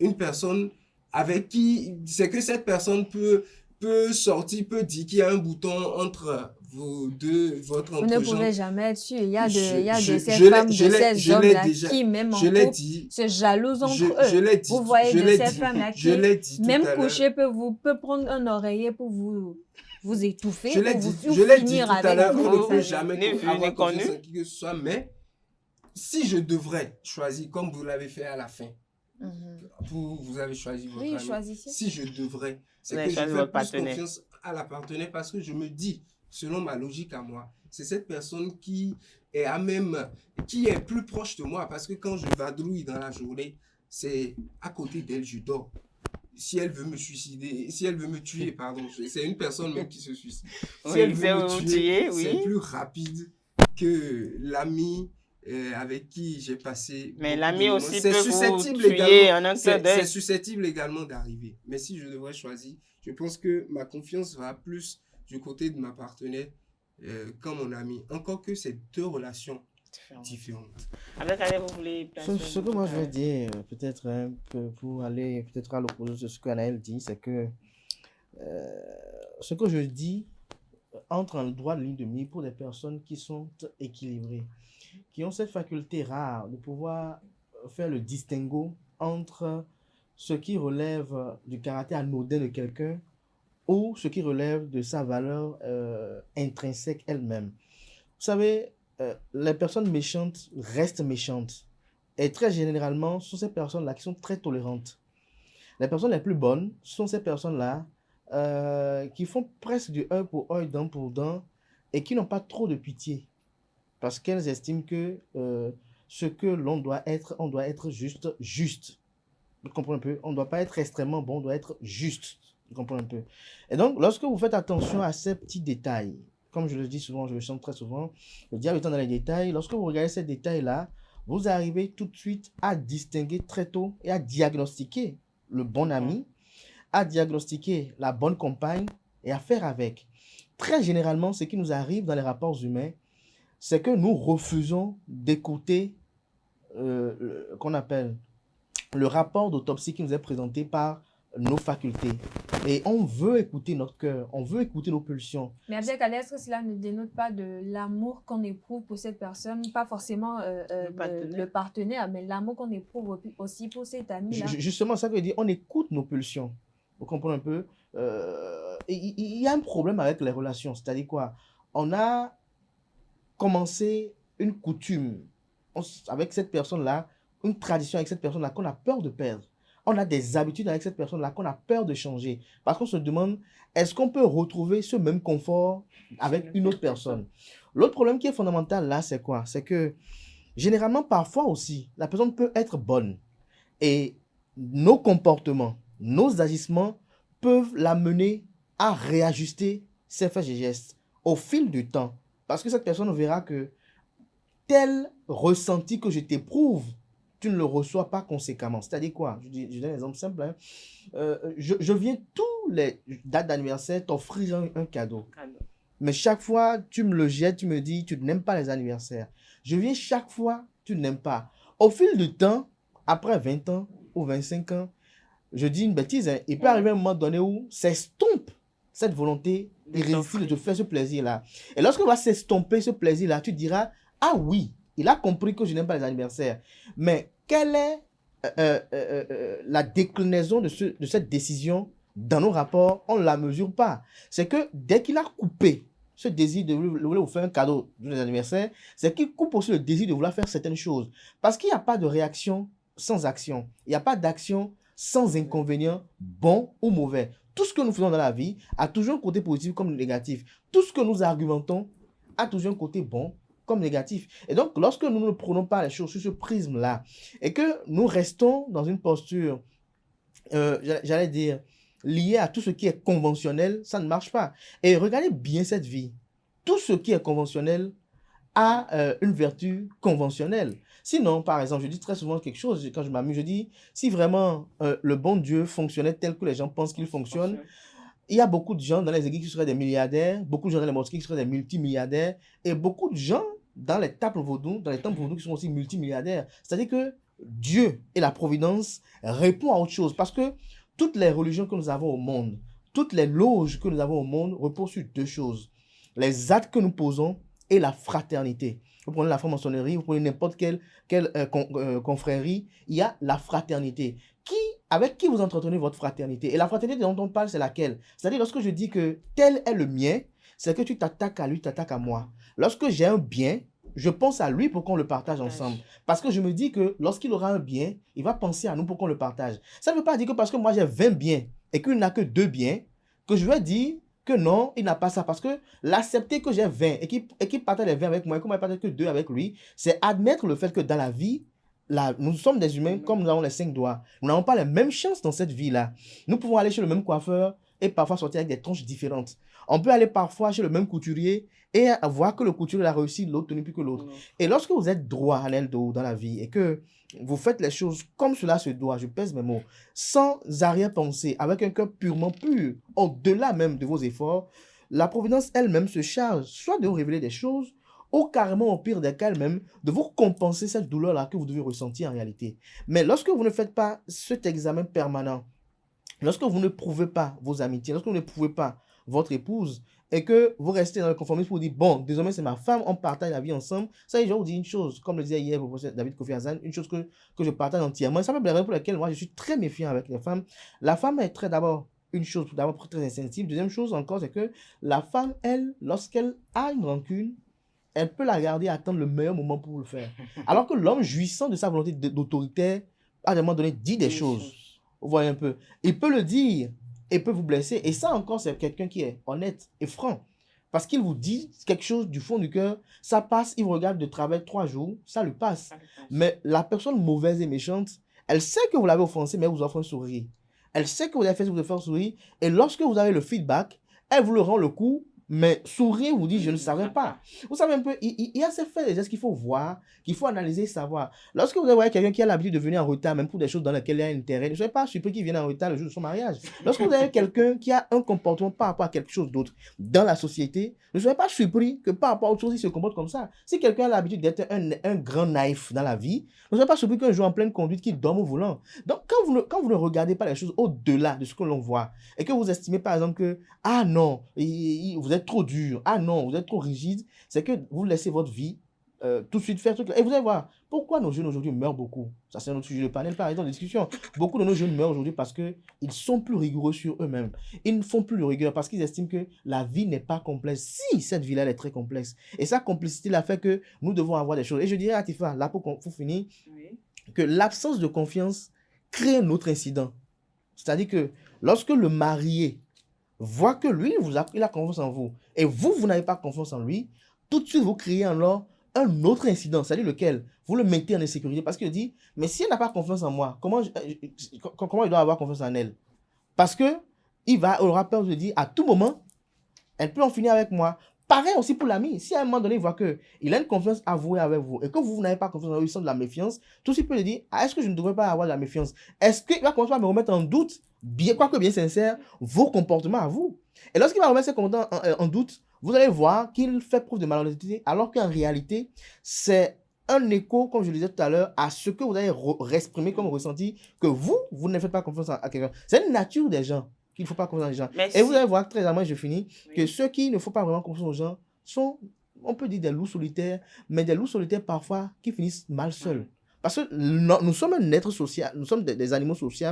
Une personne avec qui, c'est que cette personne peut sortir, peut dire qu'il y a un bouton entre vous deux, votre entrejambe. Vous ne pouvez jamais être sûr. Il y a de ces femmes, de ces hommes-là qui, même en couple, se jalousent entre eux. Vous voyez de ces femmes-là qui, même coucher, peut prendre un oreiller pour vous étouffer, je l'ai dit tout à l'heure, on ne peut jamais avoir confiance en qui que ce soit, mais si je devrais choisir, comme vous l'avez fait à la fin, vous avez choisi votre ami. Si je devrais, c'est que je fais plus confiance à la partenaire parce que je me dis, selon ma logique à moi, c'est cette personne qui est plus proche de moi parce que quand je vadrouille dans la journée, c'est à côté d'elle, je dors. Si elle veut me suicider, si elle veut me tuer, pardon, c'est une personne même qui se suicide. Si elle veut me tuer, c'est plus rapide que l'ami avec qui j'ai passé. Mais l'ami aussi peut vous tuer en un clin d'œil. C'est susceptible également d'arriver. Mais si je devrais choisir, je pense que ma confiance va plus du côté de ma partenaire qu'en mon ami. Encore que c'est deux relations différentes. Avec Anaël, vous voulez ce que moi je veux dire, peut-être un peu pour aller peut-être à l'opposé de ce qu'Anaël dit, c'est que ce que je dis entre en droit de ligne de mire pour des personnes qui sont équilibrées, qui ont cette faculté rare de pouvoir faire le distinguo entre ce qui relève du caractère anodin de quelqu'un ou ce qui relève de sa valeur intrinsèque elle-même. Vous savez, les personnes méchantes restent méchantes. Et très généralement, ce sont ces personnes-là qui sont très tolérantes. Les personnes les plus bonnes sont ces personnes-là qui font presque du œil pour œil, dent pour dent, et qui n'ont pas trop de pitié. Parce qu'elles estiment que ce que l'on doit être, on doit être juste. Vous comprenez un peu? On ne doit pas être extrêmement bon, on doit être juste. Vous comprenez un peu? Et donc, lorsque vous faites attention à ces petits détails, comme je le dis souvent, je le chante très souvent, le diable étant dans les détails, lorsque vous regardez ces détails-là, vous arrivez tout de suite à distinguer très tôt et à diagnostiquer le bon ami, à diagnostiquer la bonne compagne et à faire avec. Très généralement, ce qui nous arrive dans les rapports humains, c'est que nous refusons d'écouter qu'on appelle le rapport d'autopsie qui nous est présenté par nos facultés. Et on veut écouter notre cœur, on veut écouter nos pulsions. Mais Abdelkader, est-ce que cela ne dénote pas de l'amour qu'on éprouve pour cette personne, pas forcément le partenaire, mais l'amour qu'on éprouve aussi pour cet ami-là? Justement, ça veut dire on écoute nos pulsions. Vous comprenez un peu? Il y a un problème avec les relations, c'est-à-dire quoi? On a commencé une coutume avec cette personne-là, une tradition avec cette personne-là qu'on a peur de perdre. On a des habitudes avec cette personne-là qu'on a peur de changer. Parce qu'on se demande, est-ce qu'on peut retrouver ce même confort avec une autre personne? L'autre problème qui est fondamental là, c'est quoi? C'est que généralement, parfois aussi, la personne peut être bonne. Et nos comportements, nos agissements peuvent l'amener à réajuster ses faits et gestes au fil du temps. Parce que cette personne verra que tel ressenti que je t'éprouve, tu ne le reçois pas conséquemment. C'est-à-dire quoi? Je donne un exemple simple. Hein. Je viens tous les dates d'anniversaire t'offrir un cadeau. Mais chaque fois, tu me le jettes, tu me dis, tu n'aimes pas les anniversaires. Je viens chaque fois, tu n'aimes pas. Au fil du temps, après 20 ans ou 25 ans, je dis une bêtise, hein, il peut arriver un moment donné où s'estompe cette volonté irrésistible de faire ce plaisir-là. Et lorsque va s'estomper ce plaisir-là, tu diras, ah oui, il a compris que je n'aime pas les anniversaires. Mais quelle est la déclinaison de cette décision dans nos rapports? On ne la mesure pas. C'est que dès qu'il a coupé ce désir de vouloir vous faire un cadeau de l'anniversaire, c'est qu'il coupe aussi le désir de vouloir faire certaines choses. Parce qu'il n'y a pas de réaction sans action. Il n'y a pas d'action sans inconvénient, bon ou mauvais. Tout ce que nous faisons dans la vie a toujours un côté positif comme négatif. Tout ce que nous argumentons a toujours un côté bon comme négatif. Et donc, lorsque nous ne prenons pas les choses sur ce prisme-là et que nous restons dans une posture, j'allais dire, liée à tout ce qui est conventionnel, ça ne marche pas. Et regardez bien cette vie. Tout ce qui est conventionnel a une vertu conventionnelle. Sinon, par exemple, je dis très souvent quelque chose, quand je m'amuse, je dis, si vraiment le bon Dieu fonctionnait tel que les gens pensent qu'il fonctionne, il y a beaucoup de gens dans les églises qui seraient des milliardaires, beaucoup de gens dans les mosquées qui seraient des multimilliardaires, et beaucoup de gens dans les temples vaudous qui sont aussi multimilliardaires. C'est-à-dire que Dieu et la providence répondent à autre chose, parce que toutes les religions que nous avons au monde, toutes les loges que nous avons au monde reposent sur deux choses. Les actes que nous posons et la fraternité. Vous prenez la franc-maçonnerie, vous prenez n'importe quelle confrérie, il y a la fraternité. Avec qui vous entretenez votre fraternité? Et la fraternité dont on parle, c'est laquelle? C'est-à-dire, lorsque je dis que tel est le mien, c'est que tu t'attaques à lui, tu t'attaques à moi. Lorsque j'ai un bien, je pense à lui pour qu'on le partage ensemble. Parce que je me dis que lorsqu'il aura un bien, il va penser à nous pour qu'on le partage. Ça ne veut pas dire que parce que moi j'ai 20 biens et qu'il n'a que 2 biens, que je vais dire que non, il n'a pas ça. Parce que l'accepter que j'ai 20 et qu'il partage les 20 avec moi et que moi je partage que 2 avec lui, c'est admettre le fait que dans la vie, nous sommes des humains comme nous avons les 5 doigts. Nous n'avons pas les mêmes chances dans cette vie-là. Nous pouvons aller chez le même coiffeur et parfois sortir avec des tronches différentes. On peut aller parfois chez le même couturier et voir que le couturier a réussi l'autre tenue plus que l'autre. Et lorsque vous êtes droit à l'eldo dans la vie et que vous faites les choses comme cela se doit, je pèse mes mots, sans arrière-pensée, avec un cœur purement pur, au-delà même de vos efforts, la providence elle-même se charge soit de vous révéler des choses, ou carrément au pire des cas même, de vous compenser cette douleur-là que vous devez ressentir en réalité. Mais lorsque vous ne faites pas cet examen permanent, lorsque vous ne prouvez pas vos amitiés, lorsque vous ne prouvez pas votre épouse, et que vous restez dans le conformisme pour dire, bon, désormais c'est ma femme, on partage la vie ensemble, ça, je vais vous dire une chose, comme le disait hier le professeur David Kofi Hassan, une chose que je partage entièrement, ça me raison pour laquelle moi je suis très méfiant avec les femmes. La femme est d'abord très insensible. Deuxième chose encore, c'est que la femme, elle, lorsqu'elle a une rancune, elle peut la garder et attendre le meilleur moment pour le faire. Alors que l'homme, jouissant de sa volonté d'autorité, à un moment donné, dit des choses. Vous voyez un peu. Il peut le dire et peut vous blesser. Et ça encore, c'est quelqu'un qui est honnête et franc. Parce qu'il vous dit quelque chose du fond du cœur, ça passe, il vous regarde de travers 3 jours, ça lui passe. Mais la personne mauvaise et méchante, elle sait que vous l'avez offensé, mais elle vous offre un sourire. Elle sait que vous avez fait ce que vous devez faire sourire. Et lorsque vous avez le feedback, elle vous le rend le coup. Mais sourire vous dit, je ne savais pas. Vous savez un peu, il y a ces faits, des gestes qu'il faut voir, qu'il faut analyser et savoir. Lorsque vous voyez quelqu'un qui a l'habitude de venir en retard, même pour des choses dans lesquelles il y a intérêt, ne soyez pas surpris qu'il vienne en retard le jour de son mariage. Lorsque vous avez quelqu'un qui a un comportement par rapport à quelque chose d'autre dans la société, ne soyez pas surpris que par rapport à autre chose, il se comporte comme ça. Si quelqu'un a l'habitude d'être un grand naïf dans la vie, ne soyez pas surpris qu'un jour en pleine conduite, qu'il dorme au volant. Donc, quand vous ne regardez pas les choses au-delà de ce que l'on voit, et que vous estimez par exemple que, ah non, vous êtes trop dur, ah non, vous êtes trop rigide, c'est que vous laissez votre vie tout de suite faire truc. Et vous allez voir, pourquoi nos jeunes aujourd'hui meurent beaucoup? Ça, c'est un autre sujet de panel, par exemple, de discussion. Beaucoup de nos jeunes meurent aujourd'hui parce qu'ils sont plus rigoureux sur eux-mêmes. Ils ne font plus de rigueur parce qu'ils estiment que la vie n'est pas complexe. Si, cette vie-là, elle est très complexe. Et sa complicité l'a fait que nous devons avoir des choses. Et je dirais à Tifa, là, pour finir, que l'absence de confiance crée un autre incident. C'est-à-dire que lorsque le marié voit que lui, il a confiance en vous, et vous n'avez pas confiance en lui, tout de suite, vous créez alors un autre incident, c'est-à-dire lequel vous le mettez en insécurité, parce qu'il dit, mais si elle n'a pas confiance en moi, comment il doit avoir confiance en elle? Parce que il aura peur de dire, à tout moment, elle peut en finir avec moi. Pareil aussi pour l'ami. Si à un moment donné, il voit qu'il a une confiance avouée avec vous et que vous n'avez pas confiance en lui, il sent de la méfiance, tout de suite, il peut lui dire, est-ce que je ne devrais pas avoir de la méfiance? Est-ce qu'il va commencer à me remettre en doute, quoique bien sincère, vos comportements à vous? Et lorsqu'il va remettre ses comportements en doute, vous allez voir qu'il fait preuve de malhonnêteté, alors qu'en réalité, c'est un écho, comme je le disais tout à l'heure, à ce que vous avez exprimé comme ressenti, que vous ne faites pas confiance à quelqu'un. C'est une nature des gens qu'il ne faut pas confiance aux gens. Merci. Et vous allez voir, très avant, je finis, que ceux qui ne font pas vraiment confiance aux gens sont, on peut dire, des loups solitaires, mais des loups solitaires parfois qui finissent mal seuls. Parce que nous sommes un être social, nous sommes des animaux sociaux,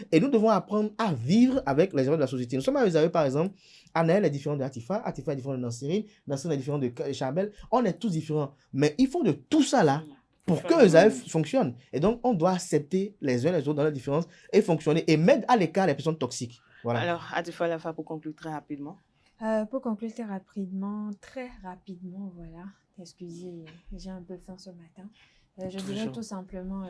et nous devons apprendre à vivre avec les gens de la société. Nous sommes avec, par exemple, Anaël est différent de Atifa est différent de Nansérine est différent de Charbel, on est tous différents. Mais il faut de tout ça là pour que les AF fonctionnent. Et donc, on doit accepter les uns les autres dans leurs différences et fonctionner et mettre à l'écart les personnes toxiques. Voilà. Alors, Atifa Lafa, pour conclure très rapidement. Pour conclure très rapidement, voilà. Excusez, j'ai un peu faim ce matin. Je dirais tout simplement,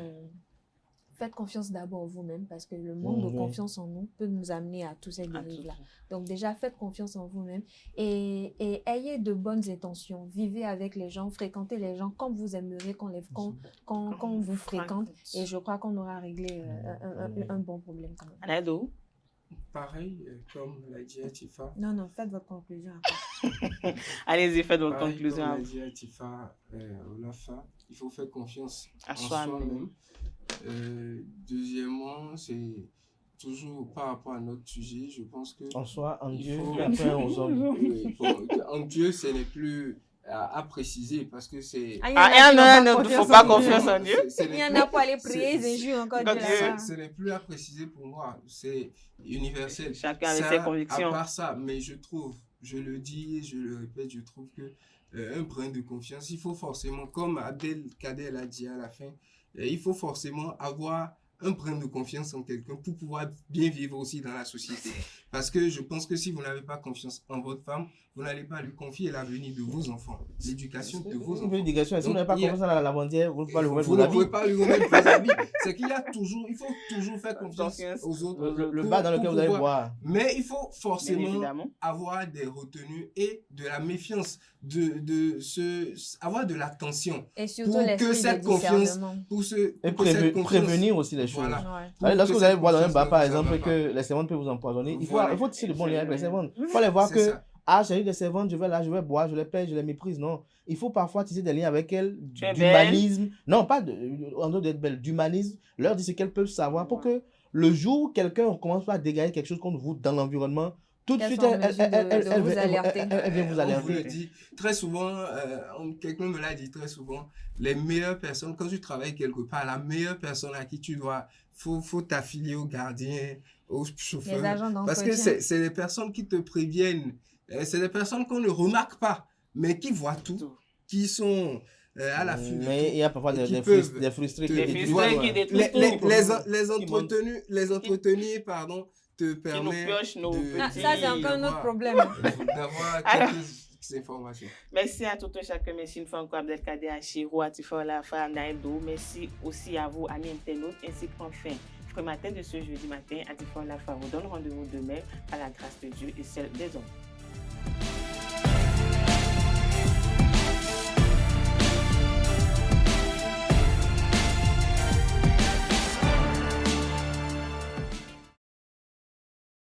faites confiance d'abord en vous-même parce que le manque de confiance en nous peut nous amener à tous ces dérives-là. Donc déjà, faites confiance en vous-même et ayez de bonnes intentions. Vivez avec les gens, fréquentez les gens comme vous aimeriez qu'on vous fréquente et je crois qu'on aura réglé un bon problème quand même. Anado? Pareil, comme l'a dit Atifa. Non, faites votre conclusion après. Allez-y, faites votre conclusion. Comme l'a dit Atifa, Olafa, il faut faire confiance en soi-même. Deuxièmement, c'est toujours par rapport à notre sujet, je pense que... En soi, en Dieu, et après aux hommes. En Dieu, ce n'est plus à préciser parce que c'est... il ne faut pas confiance en Dieu. Il y en a pour aller prier, ils injurent encore Dieu là-bas. Ce n'est plus à préciser pour moi, c'est universel. Chacun avec ses convictions. À part ça, mais je trouve, je le dis et je le répète, je trouve que un brin de confiance, il faut forcément, comme Abdelkader l'a dit à la fin, il faut forcément avoir un brin de confiance en quelqu'un pour pouvoir bien vivre aussi dans la société. Parce que je pense que si vous n'avez pas confiance en votre femme, vous n'allez pas lui confier l'avenir de vos enfants, l'éducation de vos enfants. L'éducation, si vous n'avez pas confiance en la lavandière, vous ne pouvez pas lui remettre vos habits. C'est qu'il y a toujours, il faut toujours faire confiance aux autres. Le bas dans lequel vous allez boire. Mais il faut forcément avoir des retenues et de la méfiance, avoir de l'attention. Et surtout pour que cette confiance, prévenir aussi les choses. Voilà. Ouais. Lorsque vous allez boire dans un bar, par exemple, et que les servantes peuvent vous empoisonner, il faut tisser le bon lien avec les servantes. Il faut les voir que, j'ai eu des servantes, je vais boire, je les paye, je les méprise. Non, il faut parfois tisser des liens avec elles, d'humanisme. Non, pas en dehors d'être belle, d'humanisme. Leur dire ce qu'elles peuvent savoir pour que le jour où quelqu'un commence à dégager quelque chose contre vous dans l'environnement, tout de suite, elle vient vous alerter. On vous le dit très souvent, quelqu'un me l'a dit très souvent, les meilleures personnes, quand tu travailles quelque part, la meilleure personne à qui tu dois, faut t'affilier au gardien, au chauffeur. Parce que c'est des personnes qui te préviennent, c'est des personnes qu'on ne remarque pas, mais qui voient tout, qui sont à l'affût. Mais il y a parfois des frustrés qui les entretenir, pardon, te permet ça c'est encore un autre problème d'avoir quelques informations. Merci à tout un chacun. Merci une fois encore Abdelkader Achirou, Atifa Olafa, Naïdou. Merci aussi à vous, amis internautes, ainsi qu'enfin Frère Matin de ce jeudi matin. Atifa Olafa vous donne rendez-vous demain à la grâce de Dieu et celle des hommes.